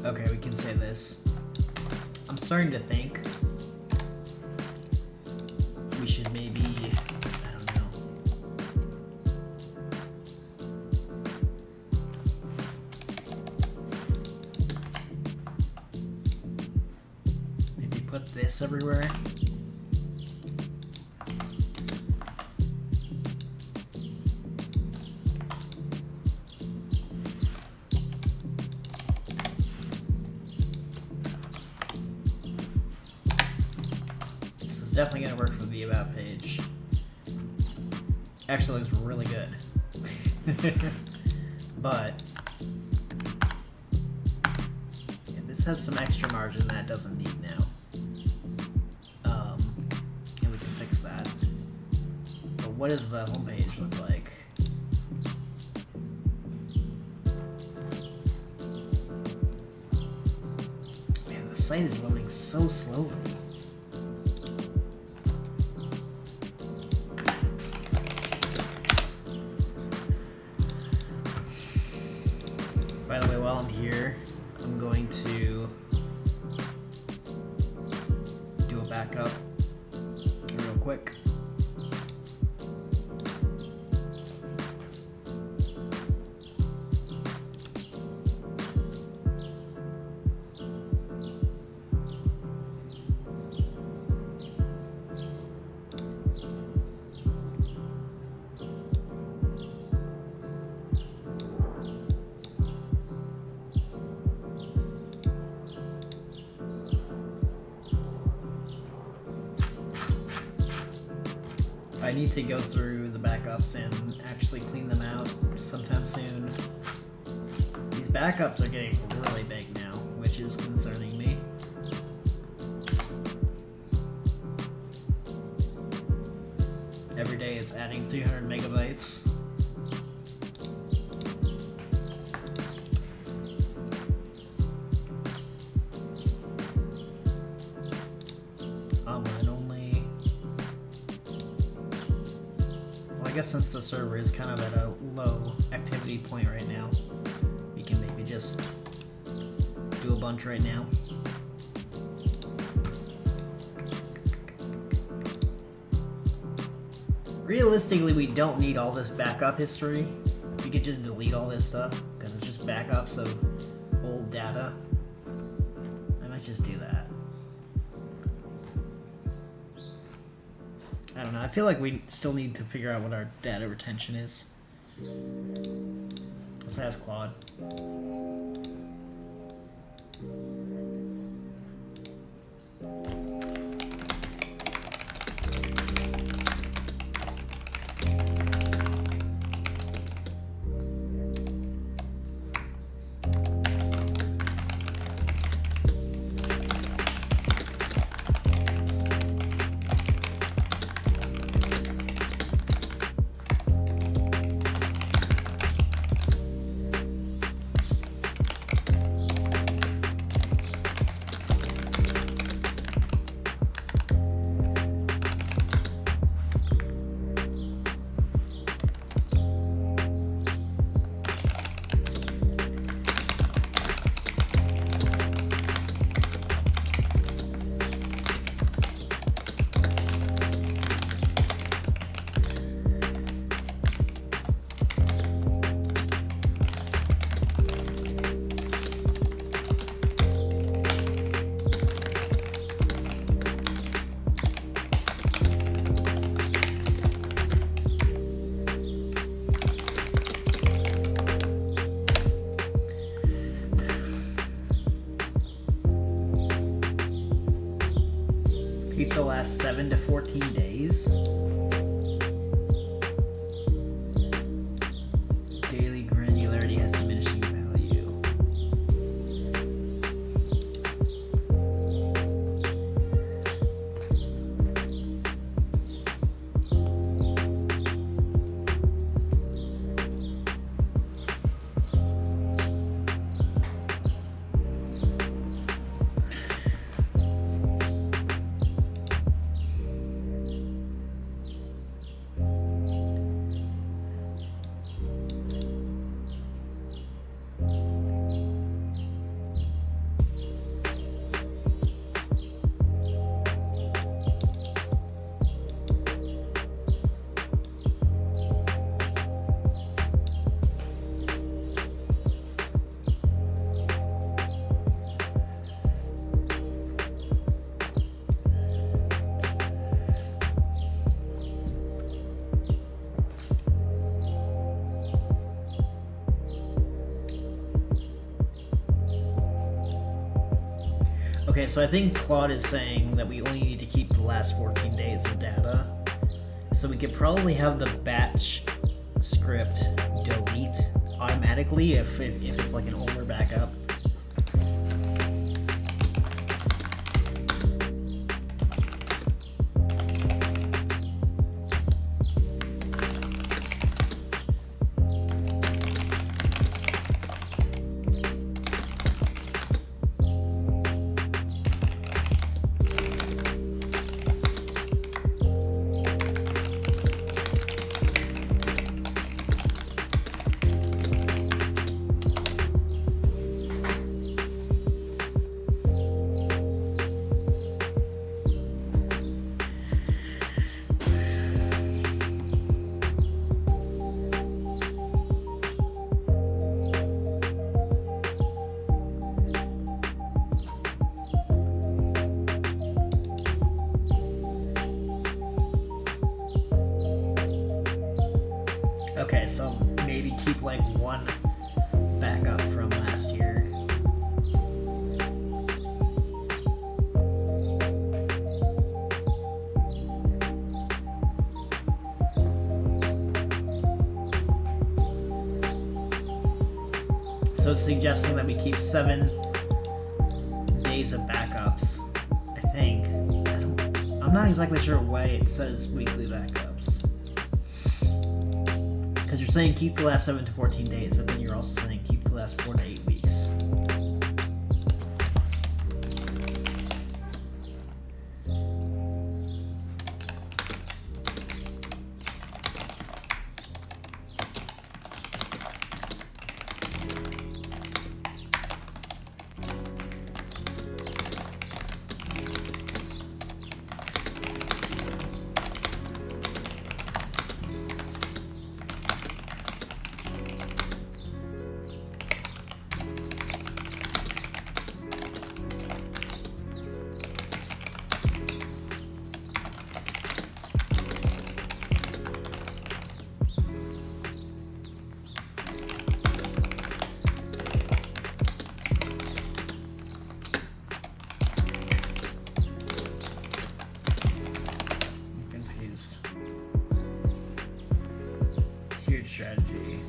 A: Okay, we can say this. I'm starting to think we should maybe, I don't know. Maybe put this everywhere. Definitely gonna work for the about page. Actually looks really good. But yeah, this has some extra margin that it doesn't need now. And we can fix that. But what does the homepage look like? Man, the site is loading so slowly. By the way, while I'm here, I'm going to do a backup real quick. I need to go through the backups and actually clean them out sometime soon. These backups are getting really big now, which is concerning me. Every day it's adding 300 megabytes. Online only. Well, I guess since the server is kind of at a low activity point right now, we can maybe just do a bunch right now. Realistically, we don't need all this backup history. We could just delete all this stuff because it's just backups of old data. I might just do that. I don't know. I feel like we still need to figure out what our data retention is. Let's ask Claude. Keep the last 7 to 14 days. Daily granularity has diminishing value. Okay, so I think Claude is saying that we only need to keep the last 14 days of data. So we could probably have the batch script delete automatically if it's like an older backup. Okay, so maybe keep like one backup from last year. So it's suggesting that we keep 7 days of backups, I think. I'm not exactly sure why it says weekly backups. Because you're saying keep the last 7 to 14 days, but then you're also saying keep the last 4 to 8 weeks. Strategy.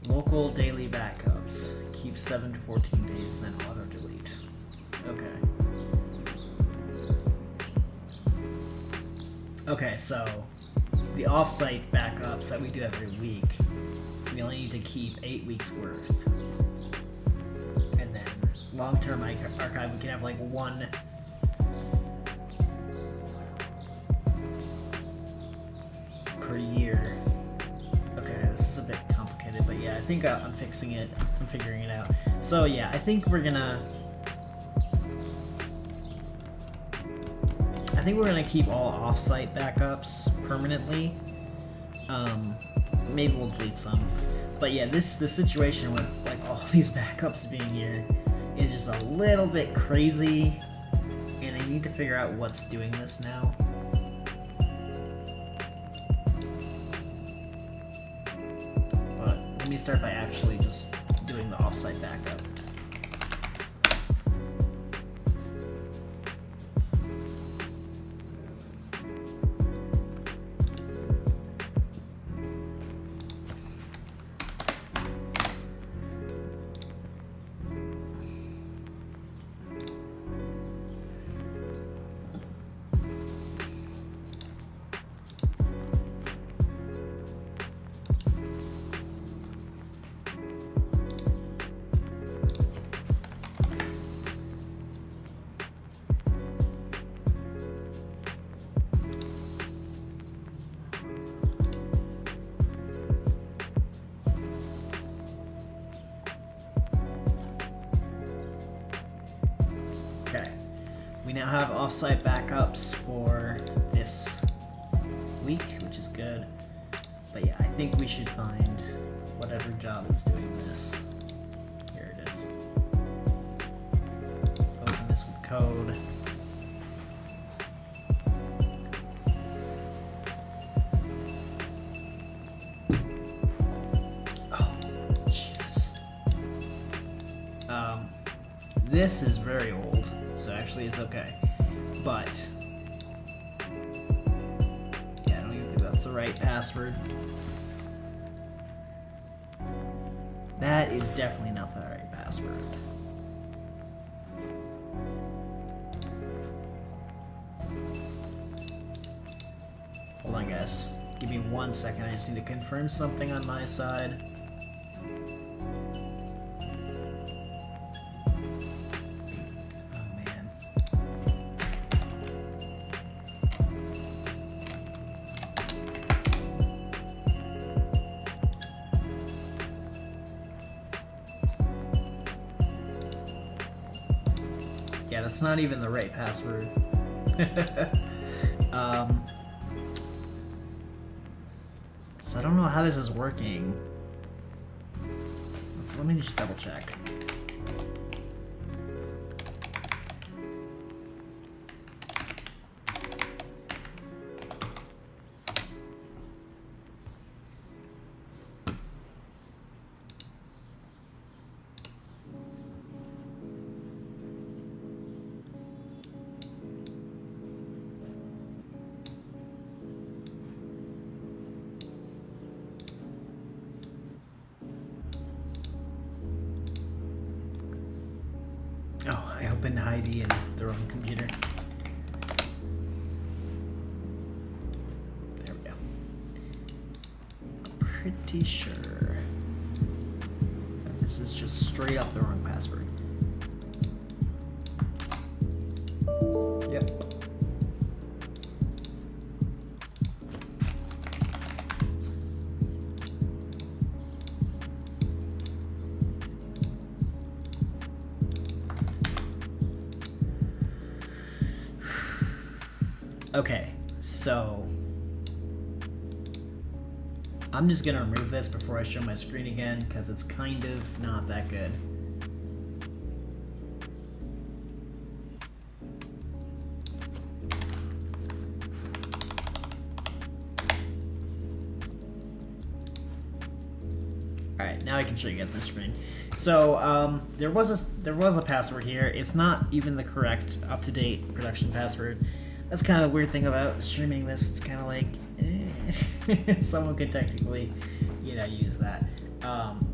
A: Local daily backups. Keep 7 to 14 days, then auto delete. Okay. Okay, so the offsite backups that we do every week, we only need to keep 8 weeks worth. And then long-term archive, we can have like one per year. Okay, this is a bit complicated, but yeah, I think I'm fixing it. I'm figuring it out. So yeah, I think we're gonna keep all offsite backups permanently. Maybe we'll delete some, but yeah, this situation with like all these backups being here is just a little bit crazy, and I need to figure out what's doing this now. Let me start by actually just doing the offsite backup. We now have offsite backups for this week, which is good. But yeah, I think we should find whatever job is doing this. Here it is. Open this with code. This is very old, so actually it's okay. But yeah, I don't even think that's the right password. That is definitely not the right password. Hold on, guys. Give me 1 second. I just need to confirm something on my side. Oh, man. Yeah, that's not even the right password. So I don't know how this is working. Let me just double check. Oh, I opened Heidi in the wrong computer. There we go. Pretty sure that this is just straight up the wrong password. Yep. Okay, so I'm just gonna remove this before I show my screen again because it's kind of not that good. All right, now I can show you guys my screen. So there was a password here. It's not even the correct up-to-date production password. That's kind of the weird thing about streaming this. It's kind of like, someone could technically, use that. And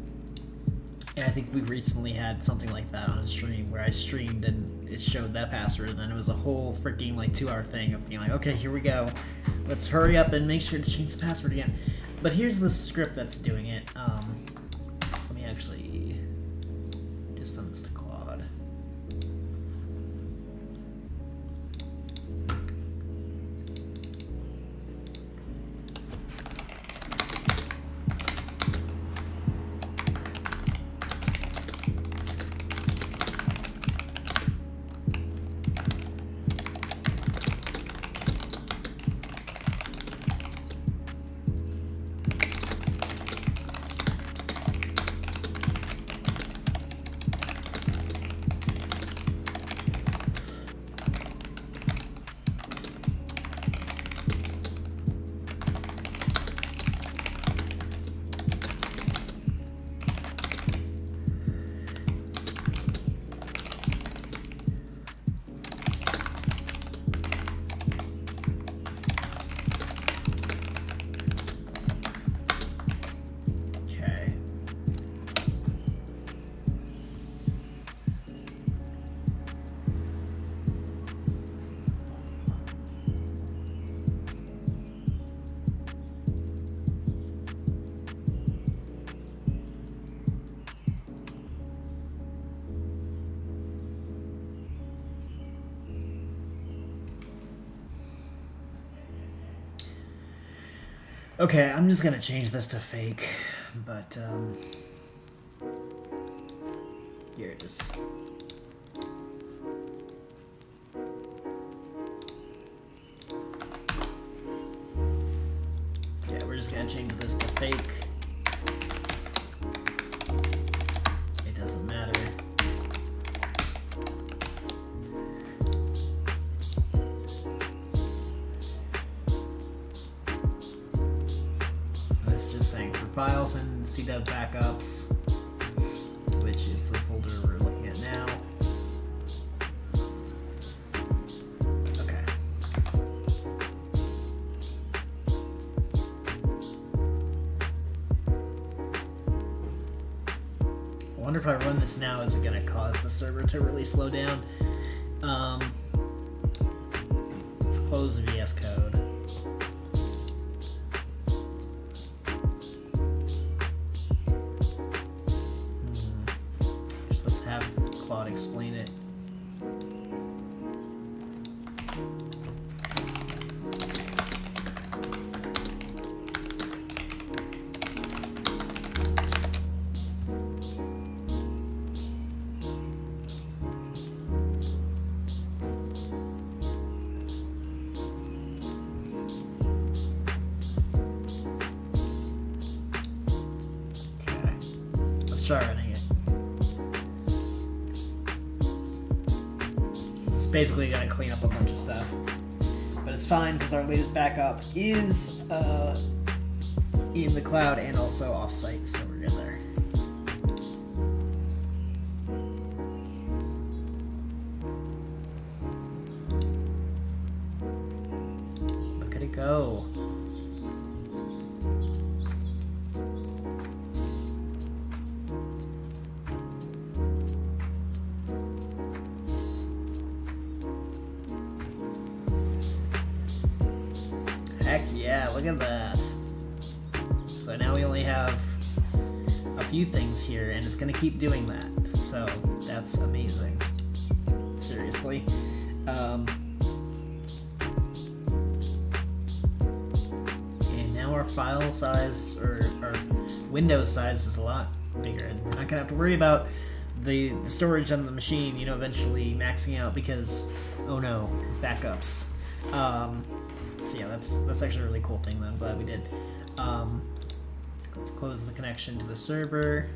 A: I think we recently had something like that on a stream where I streamed and it showed that password, and then it was a whole freaking 2-hour thing of being like, okay, here we go. Let's hurry up and make sure to change the password again. But here's the script that's doing it. Let me actually just send this to Claude. Okay, I'm just gonna change this to fake, but here it is. Yeah, we're just gonna change this to fake. It doesn't matter. Saying for files and CDEV backups, which is the folder we're looking at now. wonder if I run this now, is it going to cause the server to really slow down? Let's close VS Code. Just let's have Claude explain it. Start running it. It's basically gonna clean up a bunch of stuff, but it's fine because our latest backup is in the cloud and also offsite, so we're good there. Look at it go. Heck yeah, look at that. So now we only have a few things here, and it's going to keep doing that. So that's amazing. Seriously. And now our file size, or our window size, is a lot bigger. And we're not going to have to worry about the storage on the machine, you know, eventually maxing out because, oh no, backups. So yeah, that's actually a really cool thing that I'm glad we did. Let's close the connection to the server.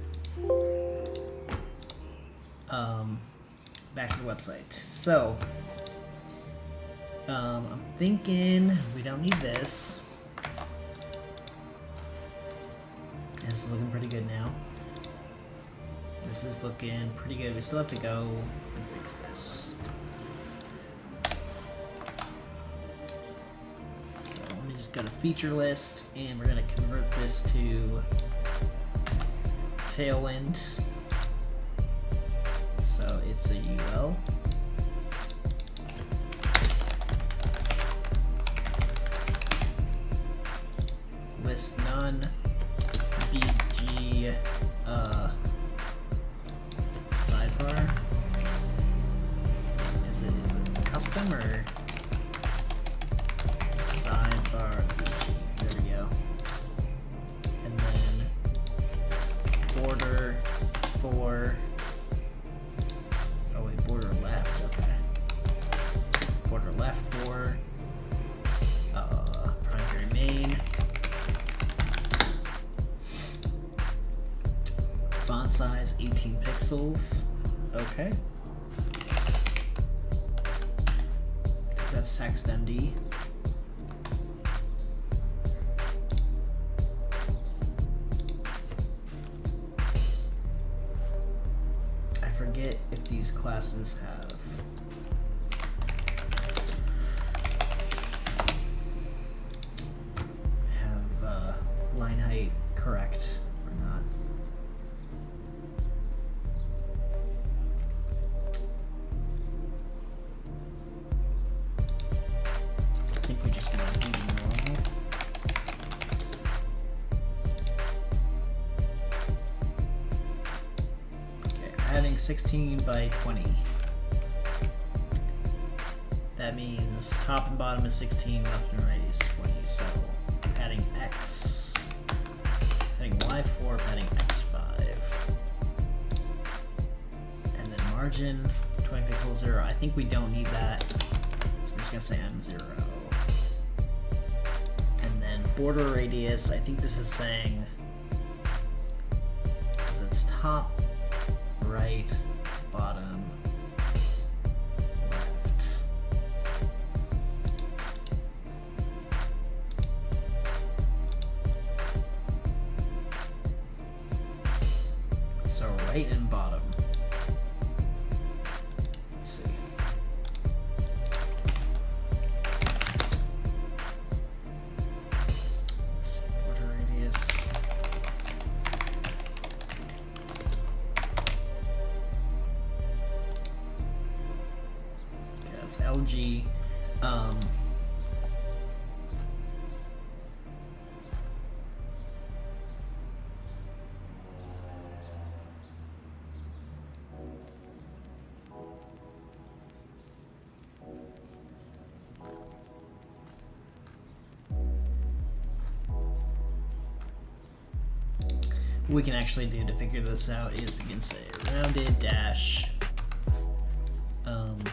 A: Back to the website. So, I'm thinking we don't need this. This is looking pretty good now. This is looking pretty good. We still have to go and fix this. Just go to feature list, and we're going to convert this to Tailwind. So it's a UL. List none. BG sidebar. Is it custom or? There we go. And then border for, oh wait, border left, okay. Border left for primary main. Font size 18 pixels. Okay. That's TextMD. Forget if these classes have line height correct or not. I think we just want to do normal. Adding 16 by 20. That means top and bottom is 16, left and right is 20. So adding X, adding Y4, adding X5. And then margin, 20 pixels 0. I think we don't need that. So I'm just gonna say I'm 0. And then border radius, I think this is saying it's top, right, bottom, left. So right and bottom. Let's see. Let's see, border radius. it's LG. We can actually do to figure this out is we can say rounded dash like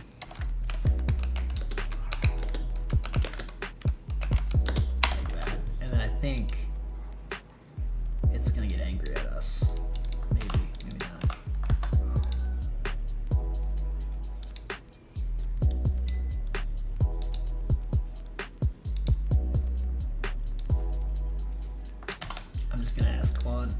A: that, and then I think it's gonna get angry at us. Maybe not. I'm just gonna ask Claude.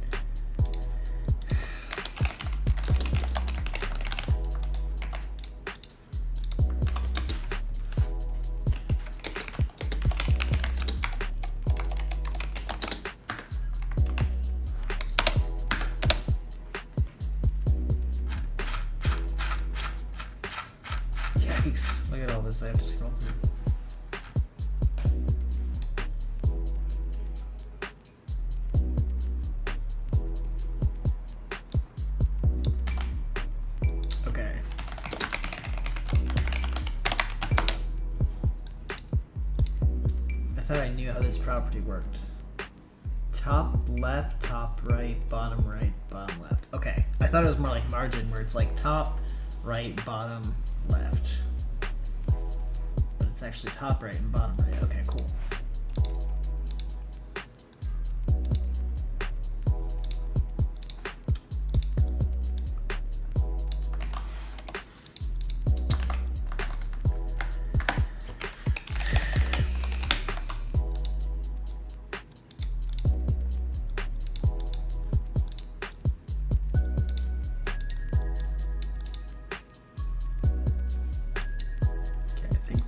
A: Yikes, look at all this I have to scroll through. Okay. I thought I knew how this property worked. Top left, top right, bottom left. Okay, I thought it was more like margin where it's like top, right, bottom, left. But it's actually top right and bottom right. Okay, cool.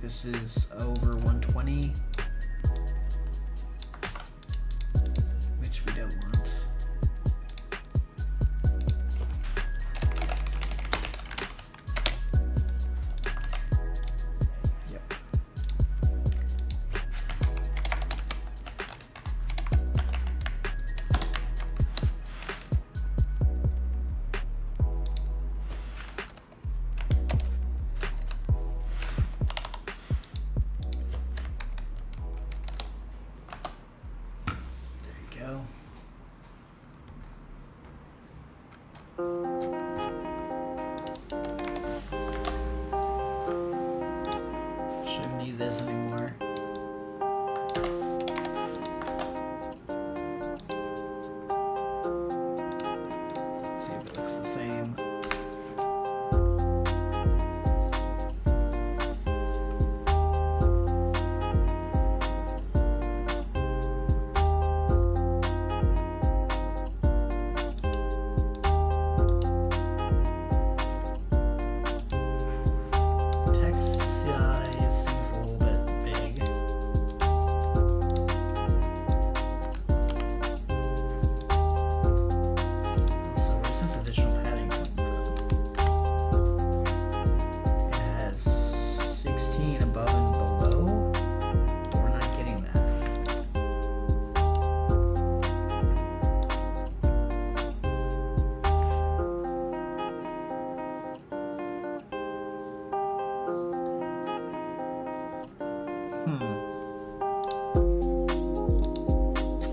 A: This is over 120, which we don't want. Yep. Go. Shouldn't need this anymore. Let's see if it looks the same.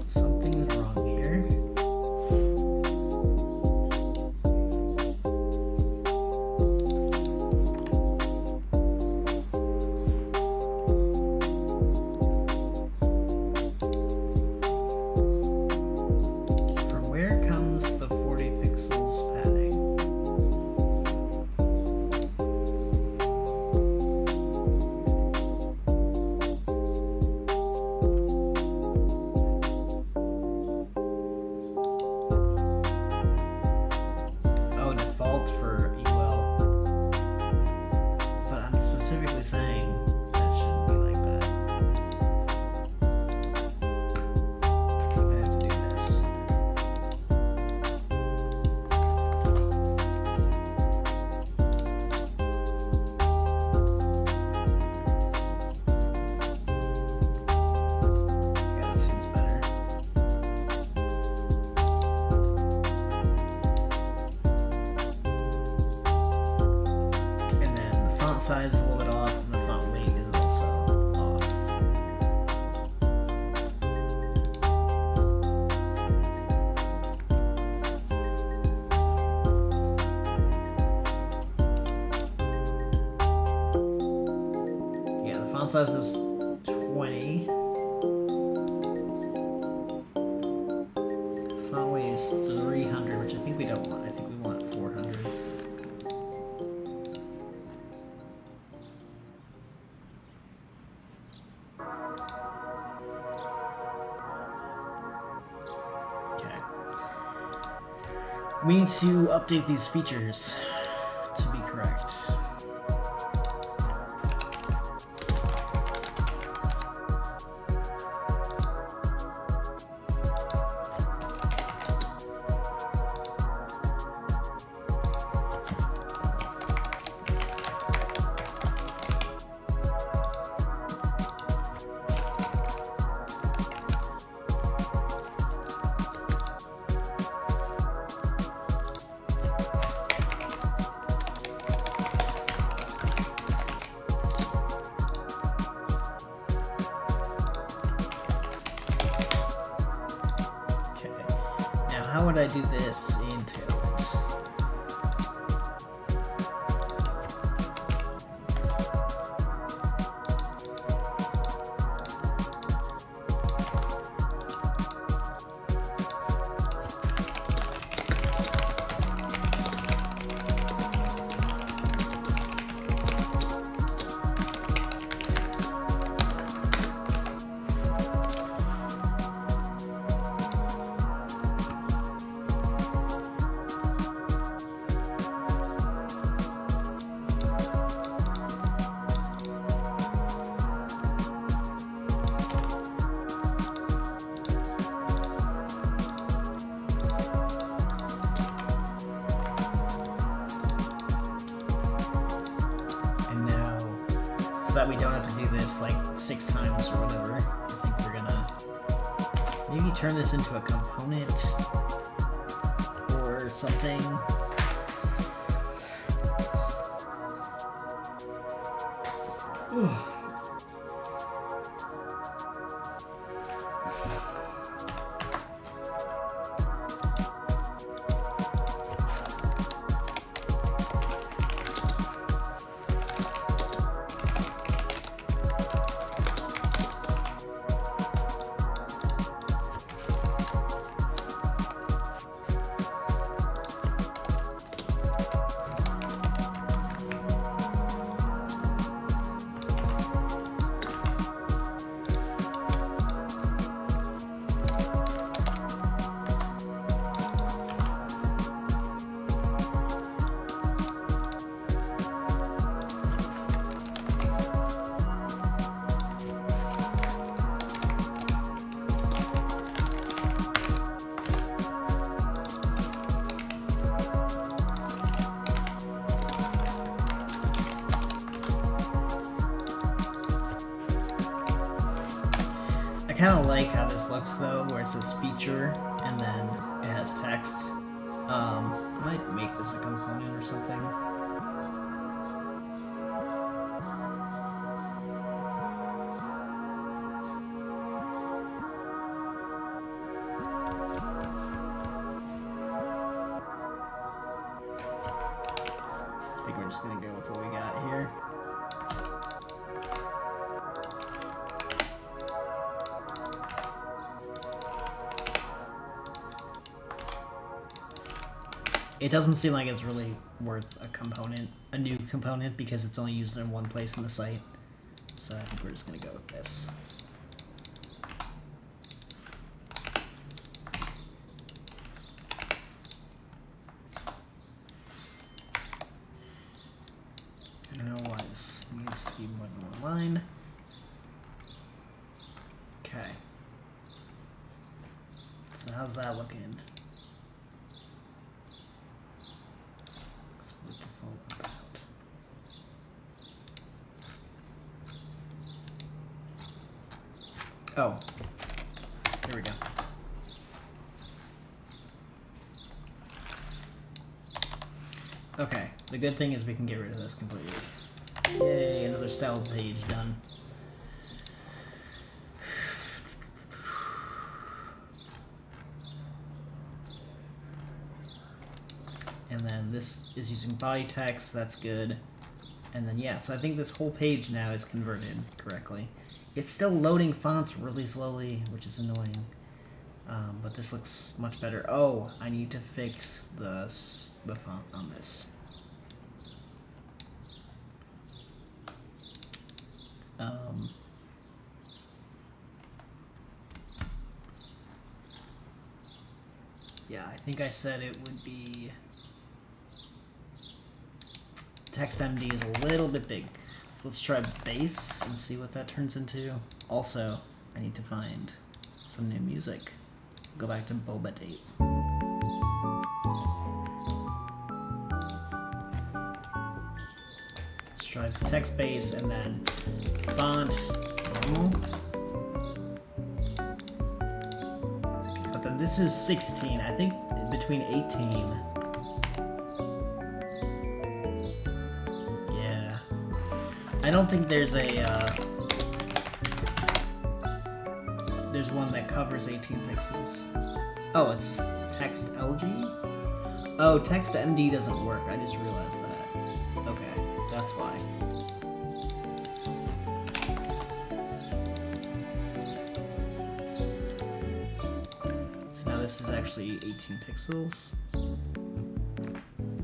A: Something is wrong here. From where comes the 40 pixels padding? font size is a little bit off, and the font weight is also off. Yeah, the font size is 20. Font weight is 300, which I think we don't want. I think we want 400. We need to update these features to be correct. How would I do this in Tailwind? So that we don't have to do this like 6 times or whatever. I think we're gonna maybe turn this into a component or something. Ugh. I kind of like how this looks though, where it says feature and then it has text. I might make this a component or something. I think we're just gonna go with what we got here. It doesn't seem like it's really worth a component, a new component, because it's only used in one place in the site. So I think we're just gonna go with this. I don't know why this needs to be more than one line. Okay. So how's that looking? Oh, here we go. Okay, the good thing is we can get rid of this completely. Yay, another style page done. And then this is using body text, that's good. And then yeah, so I think this whole page now is converted correctly. It's still loading fonts really slowly, which is annoying. But this looks much better. Oh, I need to fix the font on this. Yeah, I think I said it would be... Text MD is a little bit big. So let's try bass and see what that turns into. Also, I need to find some new music. Go back to Boba Date. Let's try text base and then font normal. But then this is 16. I think between 18. Yeah. I don't think there's a there's one that covers 18 pixels. Oh, it's text LG? Oh, text MD doesn't work. I just realized that. Okay, that's why. So now this is actually 18 pixels.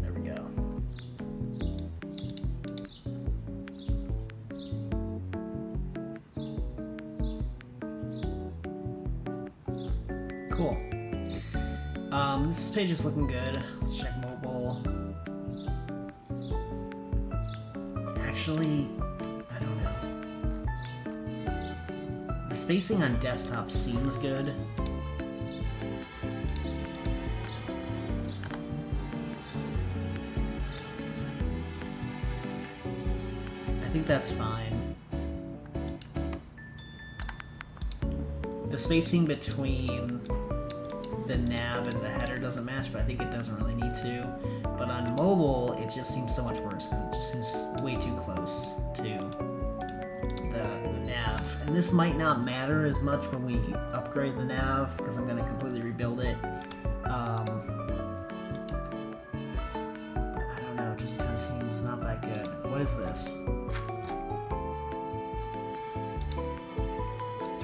A: There we go. Cool. This page is looking good. Let's check mobile. Actually, I don't know. The spacing on desktop seems good. I think that's fine. The spacing between the nav and the header doesn't match, but I think it doesn't really need to. But on mobile, it just seems so much worse because it just seems way too close to the nav. And this might not matter as much when we upgrade the nav because I'm going to completely rebuild it. But I don't know, it just kind of seems not that good. What is this?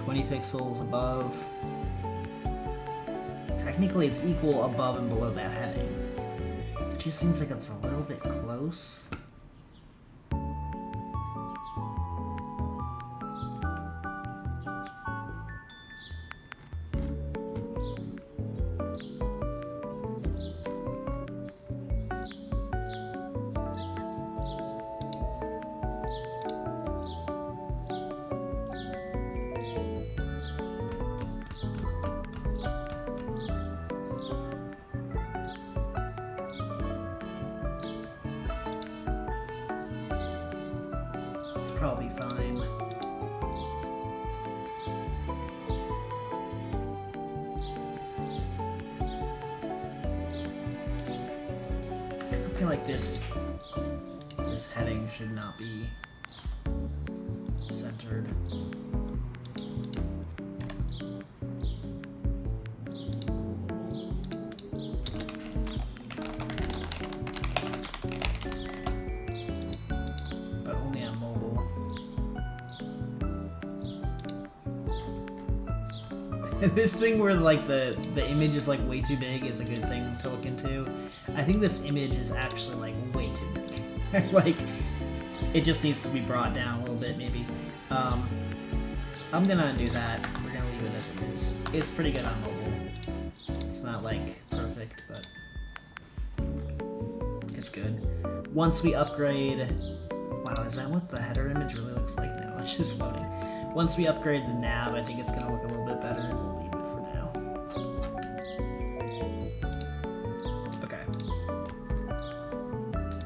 A: 20 pixels above. Technically it's equal above and below that heading. It just seems like it's a little bit close. Probably fine. I feel like this heading should not be centered. This thing where like the image is like way too big is a good thing to look into. I think this image is actually like way too big. Like it just needs to be brought down a little bit maybe. I'm gonna undo that. We're gonna leave it as it is. It's pretty good on mobile. It's not like perfect, but it's good. Once we upgrade, wow, is that what the header image really looks like now? It's just floating. Once we upgrade the nav, I think it's gonna look a little bit better, and we'll leave it for now. Okay.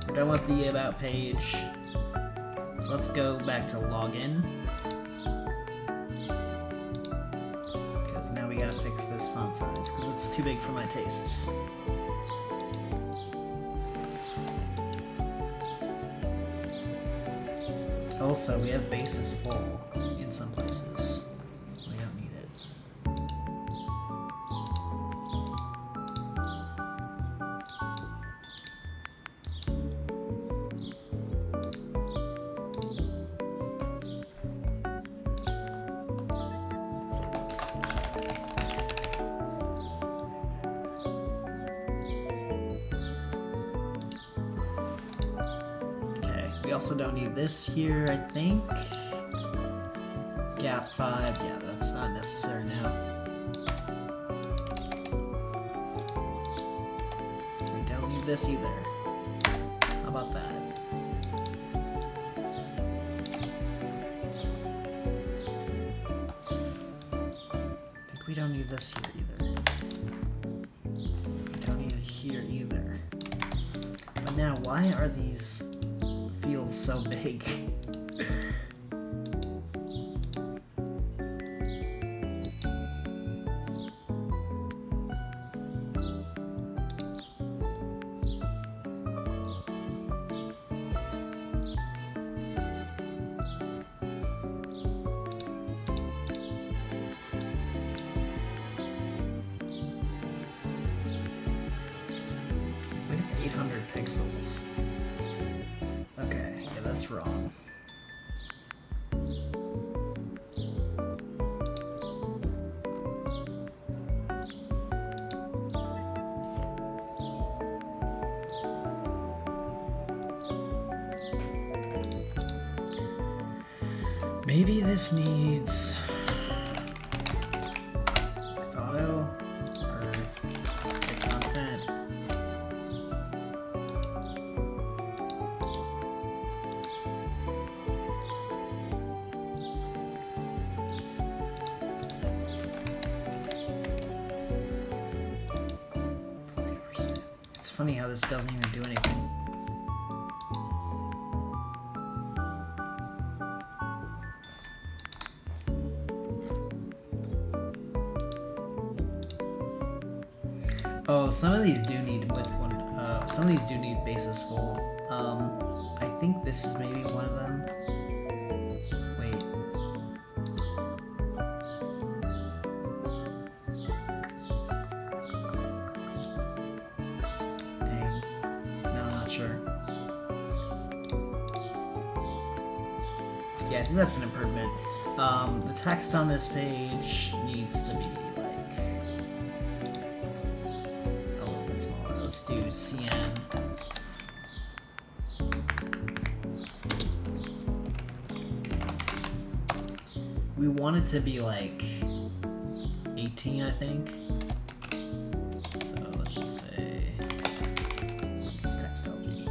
A: We're done with the about page. So let's go back to login. Because now we gotta fix this font size, because it's too big for my tastes. Also, we have bases full in some places. We don't need it. We also don't need this here, I think. Gap 5, yeah, that's not necessary now. We don't need this either. How about that? I think we don't need this here either. We don't need it here either. But now, why are these fields so big? With 800 pixels. Okay, yeah, that's wrong. Maybe this needs auto or content. It's funny how this doesn't even do anything. Oh, some of these do need with one. Some of these do need bases full. I think this is maybe one of them. Wait. Dang. No, I'm not sure. Yeah, I think that's an improvement. The text on this page needs to be let's do CN. We want it to be like 18, I think. So let's just say it's text LG.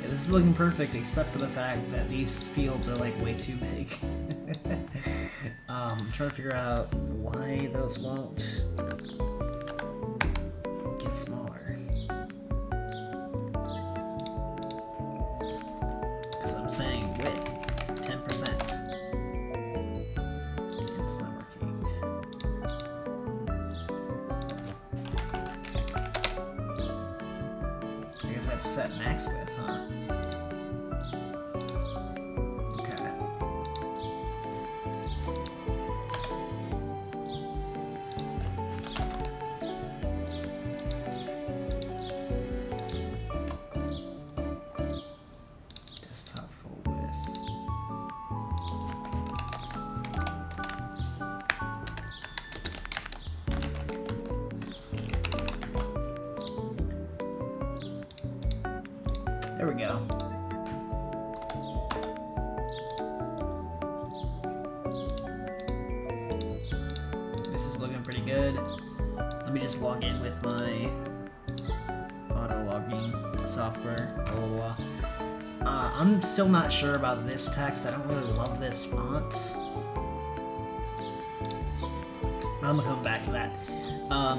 A: This is looking perfect, except for the fact that these fields are like way too big. I'm trying to figure out why those won't get smaller. Because I'm saying width 10%. And it's not working. I guess I have to set max width, huh? There we go. This is looking pretty good. Let me just log in with my auto logging software. Blah, blah, blah. I'm still not sure about this text. I don't really love this font. I'm gonna come back to that.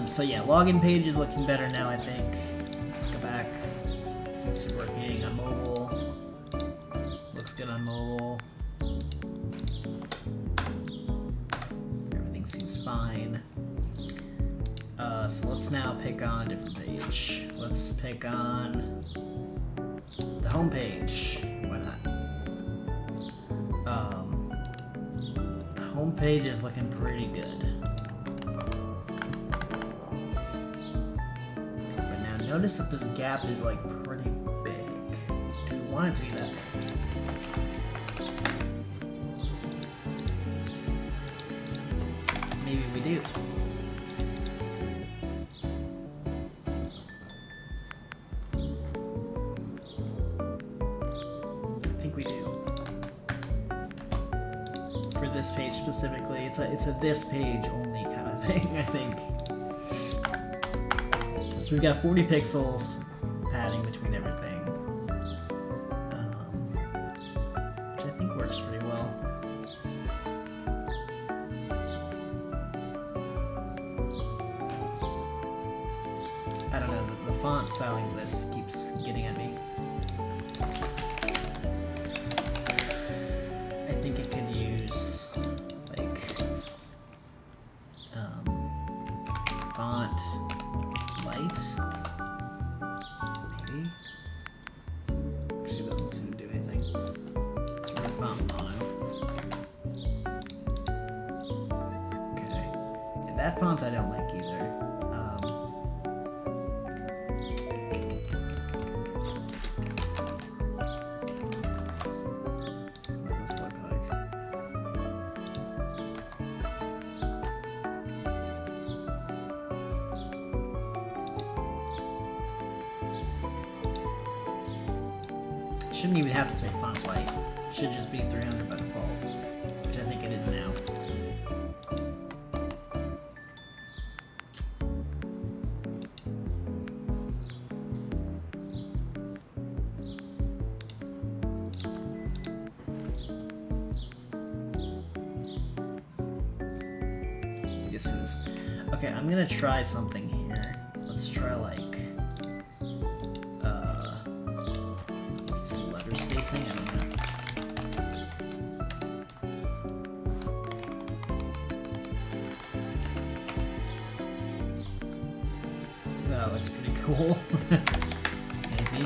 A: So yeah, login page is looking better now, I think. Let's go back. Seems to be working. on mobile. Looks good on mobile. Everything seems fine. So let's now pick on a different page. Let's pick on the home page. Why not? The home page is looking pretty good. But now notice that this gap is like pretty big. Do we want it to be that big? Maybe we do. This page specifically, it's a this page only kind of thing, I think. So we've got 40 pixels padding between everything, which I think works pretty well. I don't know, the font styling of this keeps getting at me. I think it could use font light, maybe. Actually, it doesn't seem to do anything. Let's run font mono. Okay. Yeah, that font I don't like either. What does this look like? Shouldn't even have to say font light. It should just be 300 by default, which I think it is now. Yes, it is. Okay, I'm gonna try something here. Let's try like spacing. I don't know. That looks pretty cool. Maybe.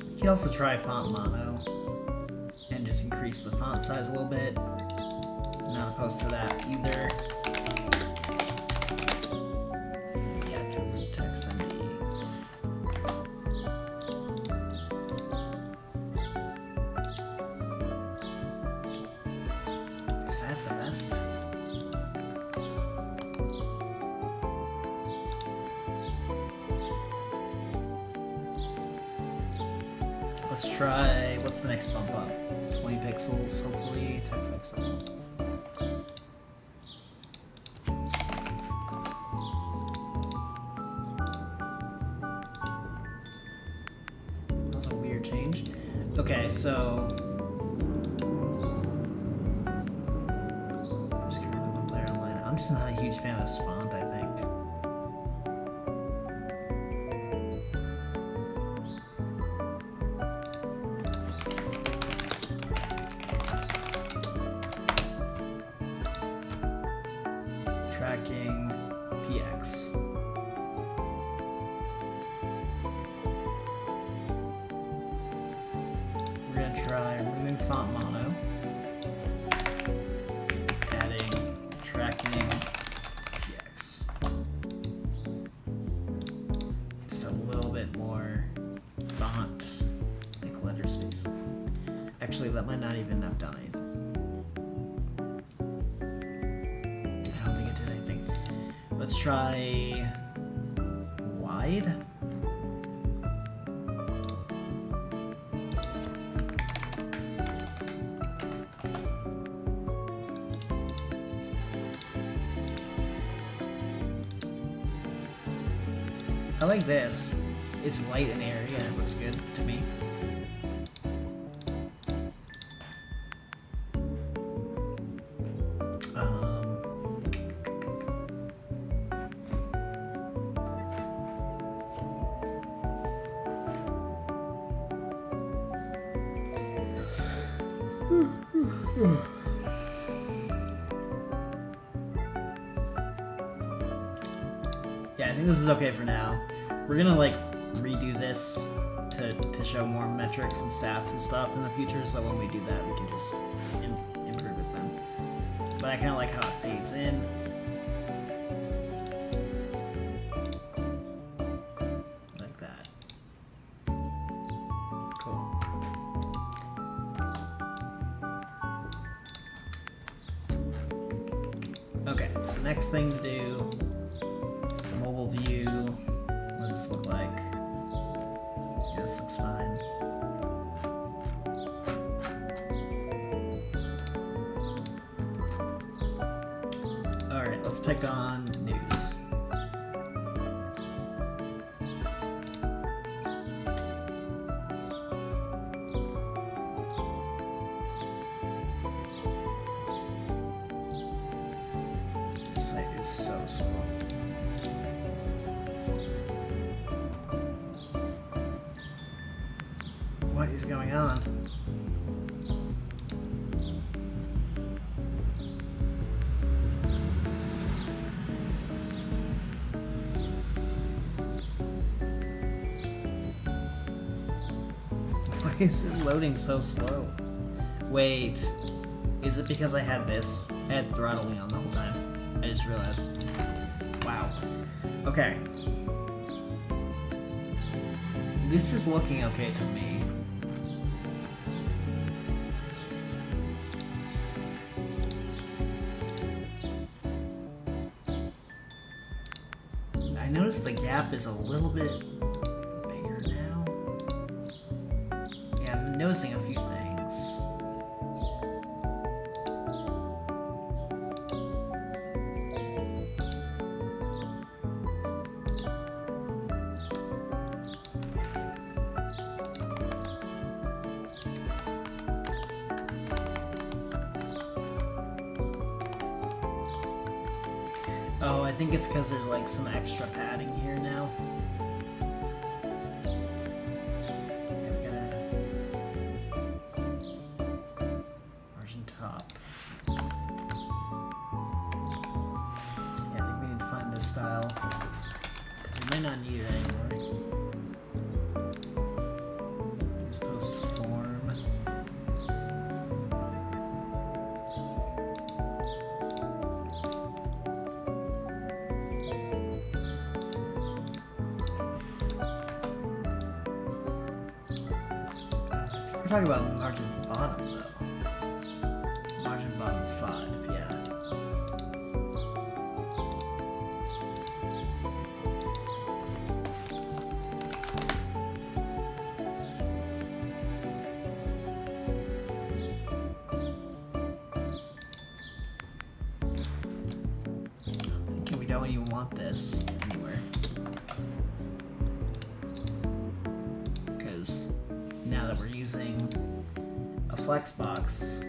A: You can also try font mono and just increase the font size a little bit. Not opposed to that either. Let's try, what's the next bump up? 20 pixels, hopefully, text XL. That was a weird change. Okay, so I'm just currently one player online. I'm just not a huge fan of this font, I think. Tracking PX. We're going to try removing font mono, adding tracking PX. Just a little bit more font, like letter space. Actually, that might not even have done anything. Let's try wide. I like this. It's light and airy and it looks good to me. Yeah, I think this is okay for now. We're gonna like redo this to show more metrics and stats and stuff in the future, so when we do that we can just improve it then. But I kind of like how it fades in. Like that. Cool. Okay, so next thing to do, mobile view. What does this look like? Yeah, this looks fine. Alright, let's pick on news. This site is so slow. What is going on? Why is it loading so slow? Wait, is it because I had this? I had throttling on the whole time. I just realized. Wow. Okay. This is looking okay to me. I noticed the gap is a little bit bigger now. Yeah, I'm noticing a few things. Oh, I think it's because there's like some extra padding here now. Yeah, we gotta margin top. Yeah, I think we need to find this style. We might not need it anymore. Use post form. We're talking about margin bottom though. Margin bottom 5, yeah. I'm thinking we don't even want this anywhere. Because now that we're using a flex box, we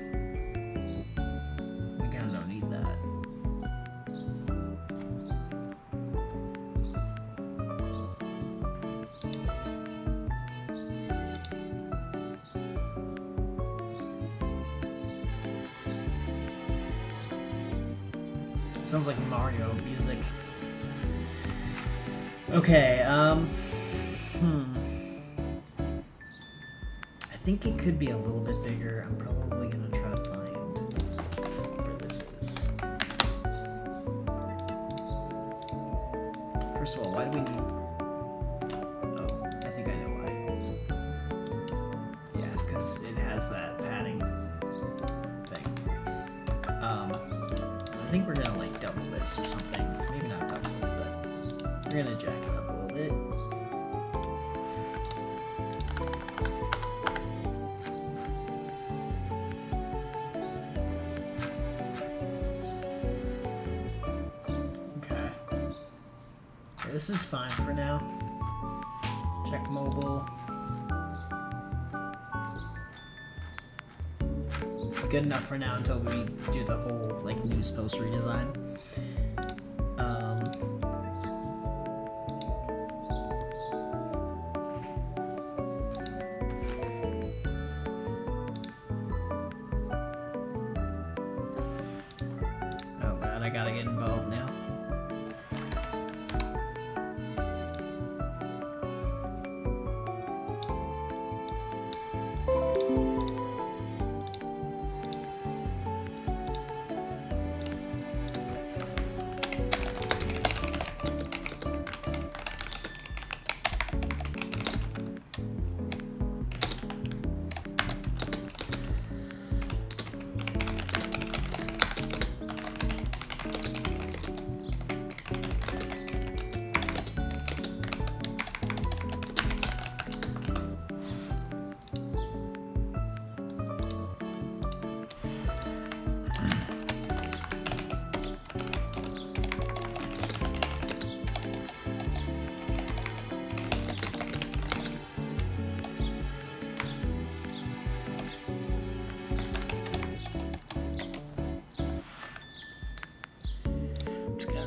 A: kind of don't need that. Sounds like Mario music. Okay, I think it could be a little bit bigger. I'm probably gonna try to find where this is. First of all, why do we need... Oh, I think I know why. Yeah, because it has that padding thing. I think we're gonna like double this or something. Maybe not double it, but we're gonna jack it up a little bit. This is fine for now. Check mobile. Good enough for now until we do the whole like news post redesign. God, I gotta get involved now.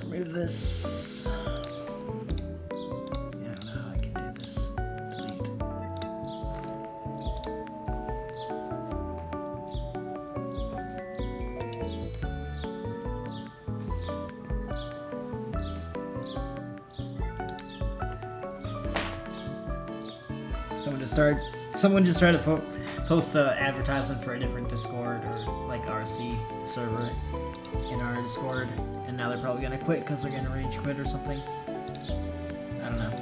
A: Remove this. Yeah, I don't know how I can do this. Delete. Someone just tried to post an advertisement for a different Discord or like RC server in our Discord. And now they're probably gonna quit because they're gonna rage quit or something. I don't know.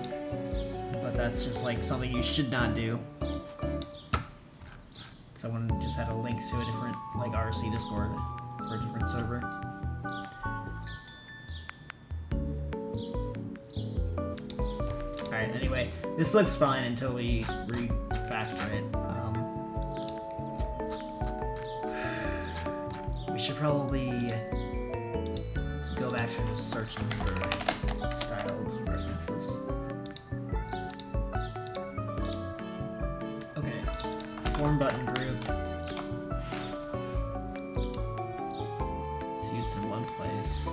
A: But that's just like something you should not do. Someone just had a link to a different like RC Discord for a different server. Alright, anyway, this looks fine until we refactor it. We should probably go back to just searching for styled references. Okay, form button group. It's used in one place.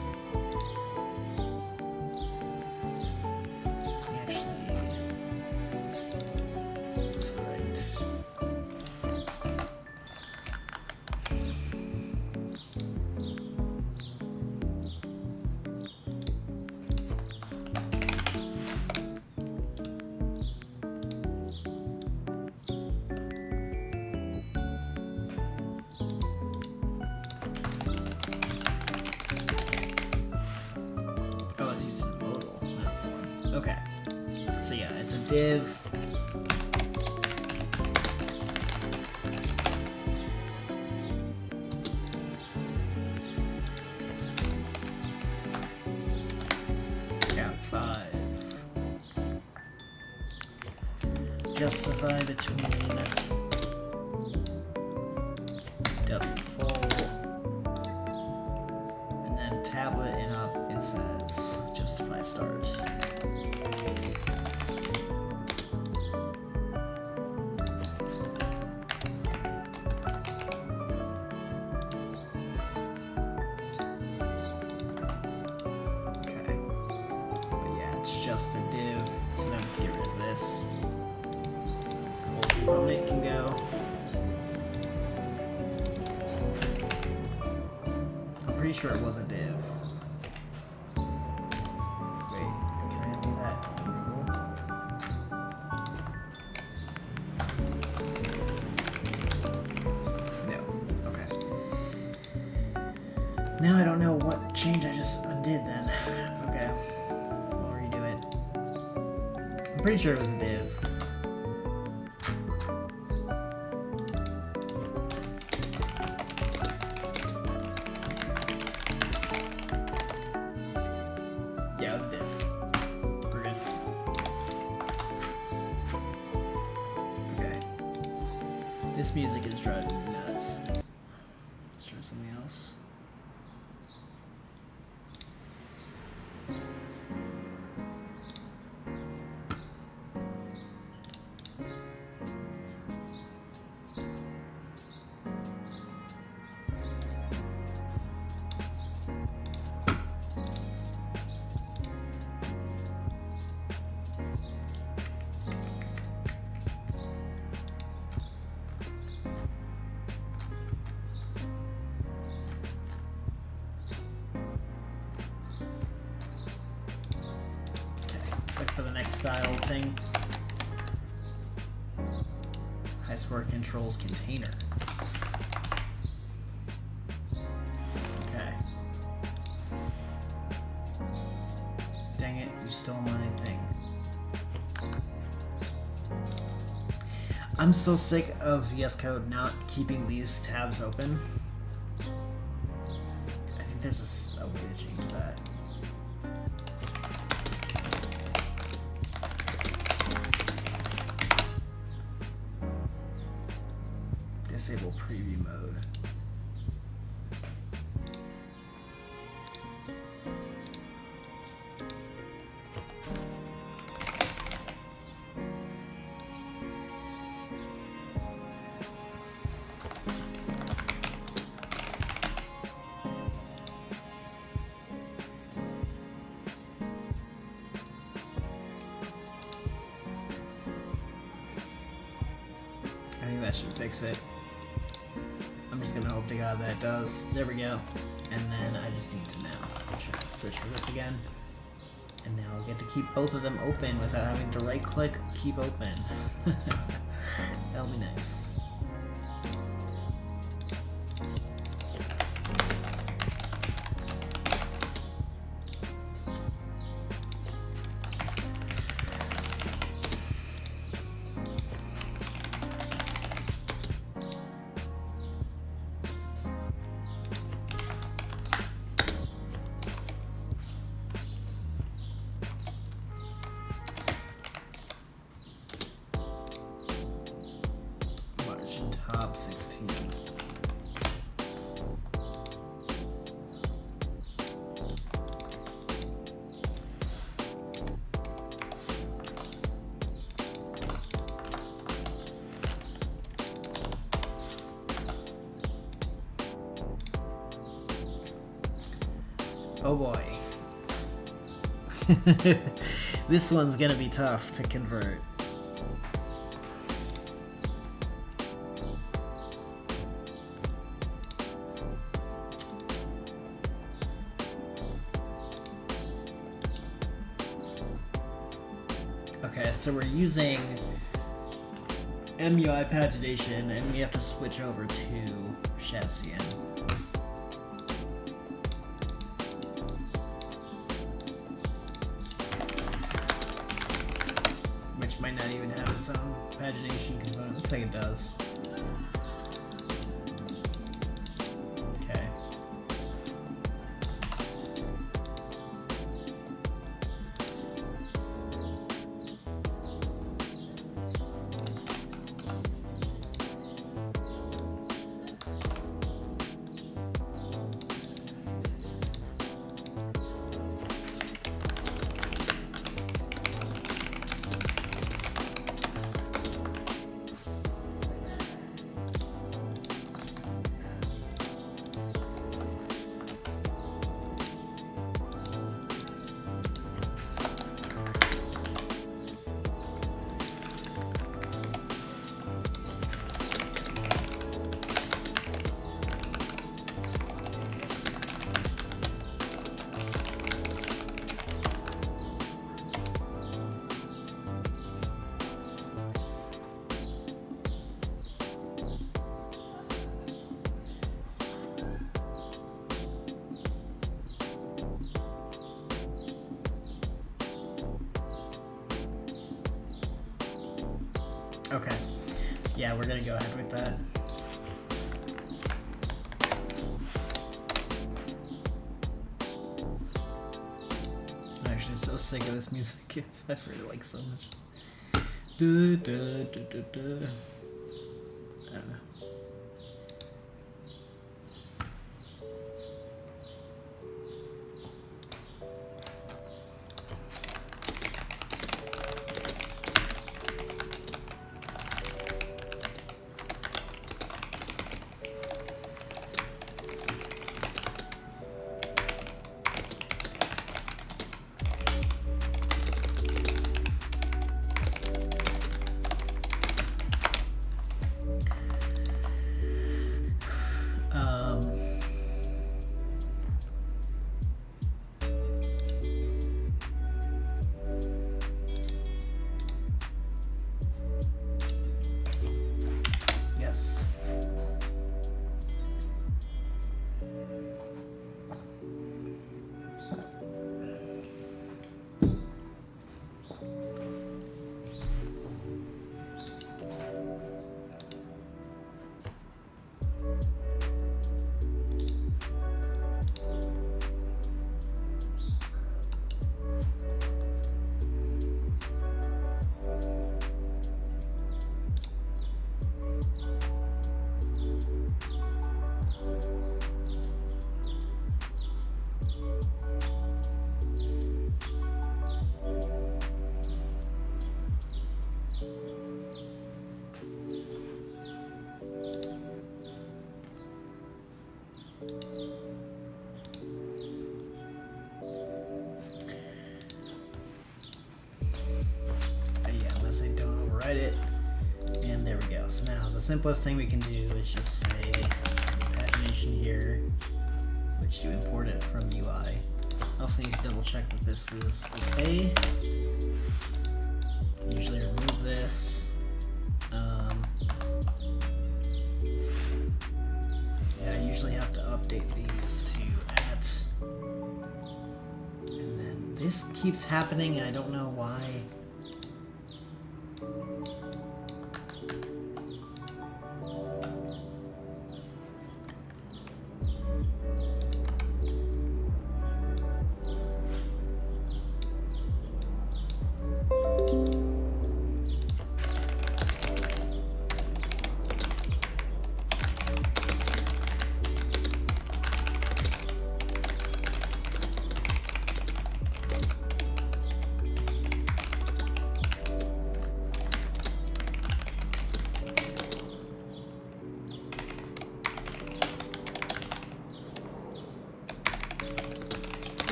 A: Okay, so yeah, it's a div. Cap 5. Justify between W full and then tablet and up it says justify stars. Just a div, so now we can get rid of this. Component can go. I'm pretty sure it was a div. Wait, can I do that in Google? No. Okay. Now I don't know what change I just undid then. Okay. I'm pretty sure it was a div. Yeah, it was a div. We're good. Okay. This music is driving me nuts. Let's try something else. Look for the next style thing. High score controls container. Okay. Dang it, you stole my thing. I'm so sick of VS Code not keeping these tabs open. I think there's a way to change that. Disable preview mode. I think that should fix it. I'm just gonna hope to God that it does. There we go. And then I just need to now search for this again. And now I'll get to keep both of them open without having to right click, keep open. That'll be nice. Top 16. Oh boy. This one's gonna be tough to convert. Okay, so we're using MUI pagination, and we have to switch over to Shatsian. Which might not even have its own pagination component. Looks like it does. Okay. Okay. Yeah, we're gonna go ahead with that. I'm actually so sick of this music. I've heard it like so much. I don't know. tried it. And there we go. So now the simplest thing we can do is just say pagination here, which you import it from UI. I also need to double check that this is okay. Usually remove this. Yeah, I usually have to update these to at. And then this keeps happening, and I don't know why.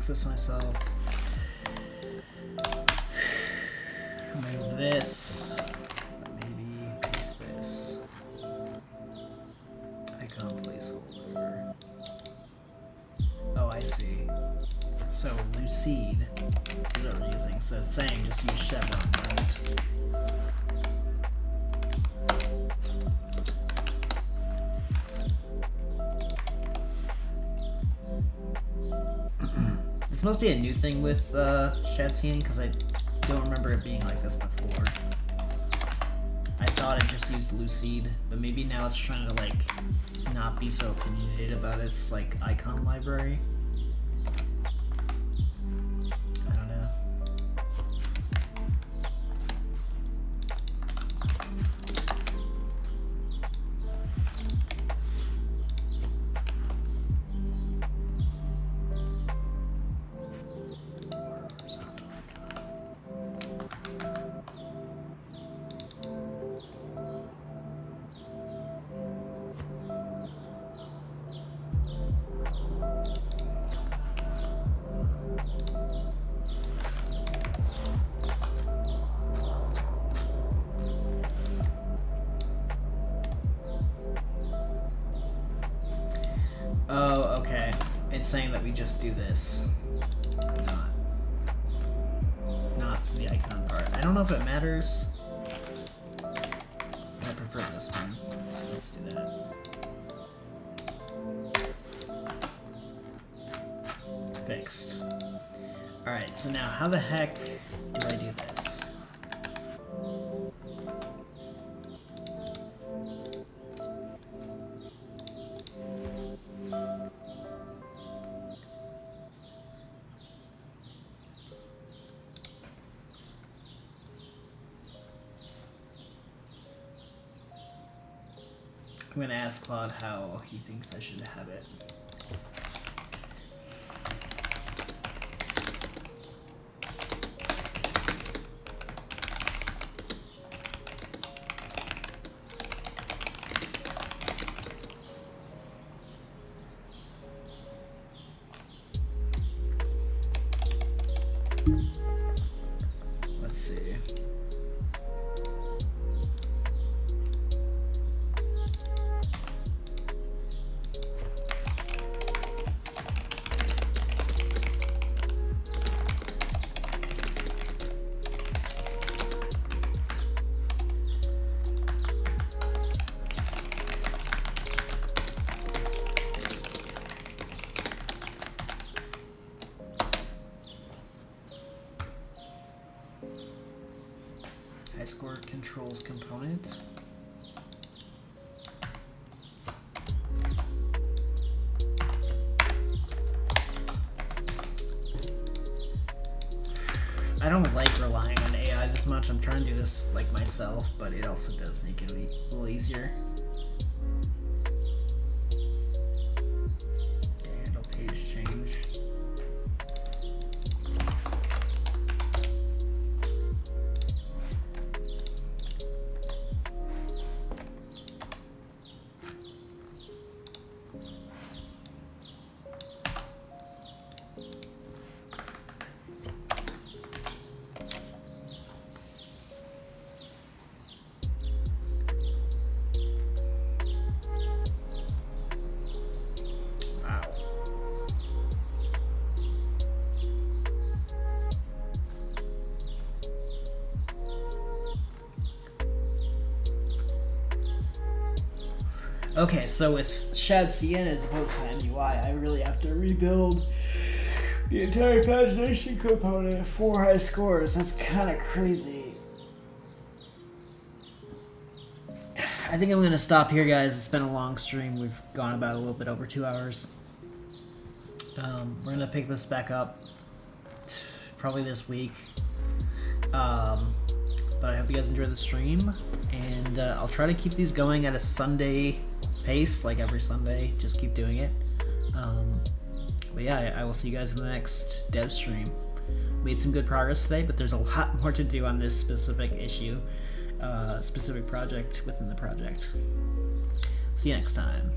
A: This myself. Remove this. Maybe paste this. Icon placeholder. Oh, I see. So Lucide is what we're using. So it's saying just use chevron, right? This must be a new thing with Shatsian, because I don't remember it being like this before. I thought it just used Lucide, but maybe now it's trying to like not be so opinionated about its like icon library. I don't know. Oh, okay. It's saying that we just do this. Not the icon part. I don't know if it matters. I prefer this one, so let's do that. Fixed. Alright, so now how the heck do I do this? I'm gonna ask Claude how he thinks I should have it. Let's see. high score controls component. I don't like relying on AI this much. I'm trying to do this like myself, but it also does make it a little easier. Handle page change. Okay, so with Shad CN as opposed to MUI, I really have to rebuild the entire pagination component for high scores. That's kind of crazy. I think I'm going to stop here, guys. It's been a long stream. We've gone about a little bit over 2 hours. We're going to pick this back up probably this week. But I hope you guys enjoy the stream. And I'll try to keep these going at a Sunday pace, like every Sunday. Just keep doing it. But yeah, I will see you guys in the next dev stream. Made some good progress today, but there's a lot more to do on this specific issue, specific project within the project. See you next time.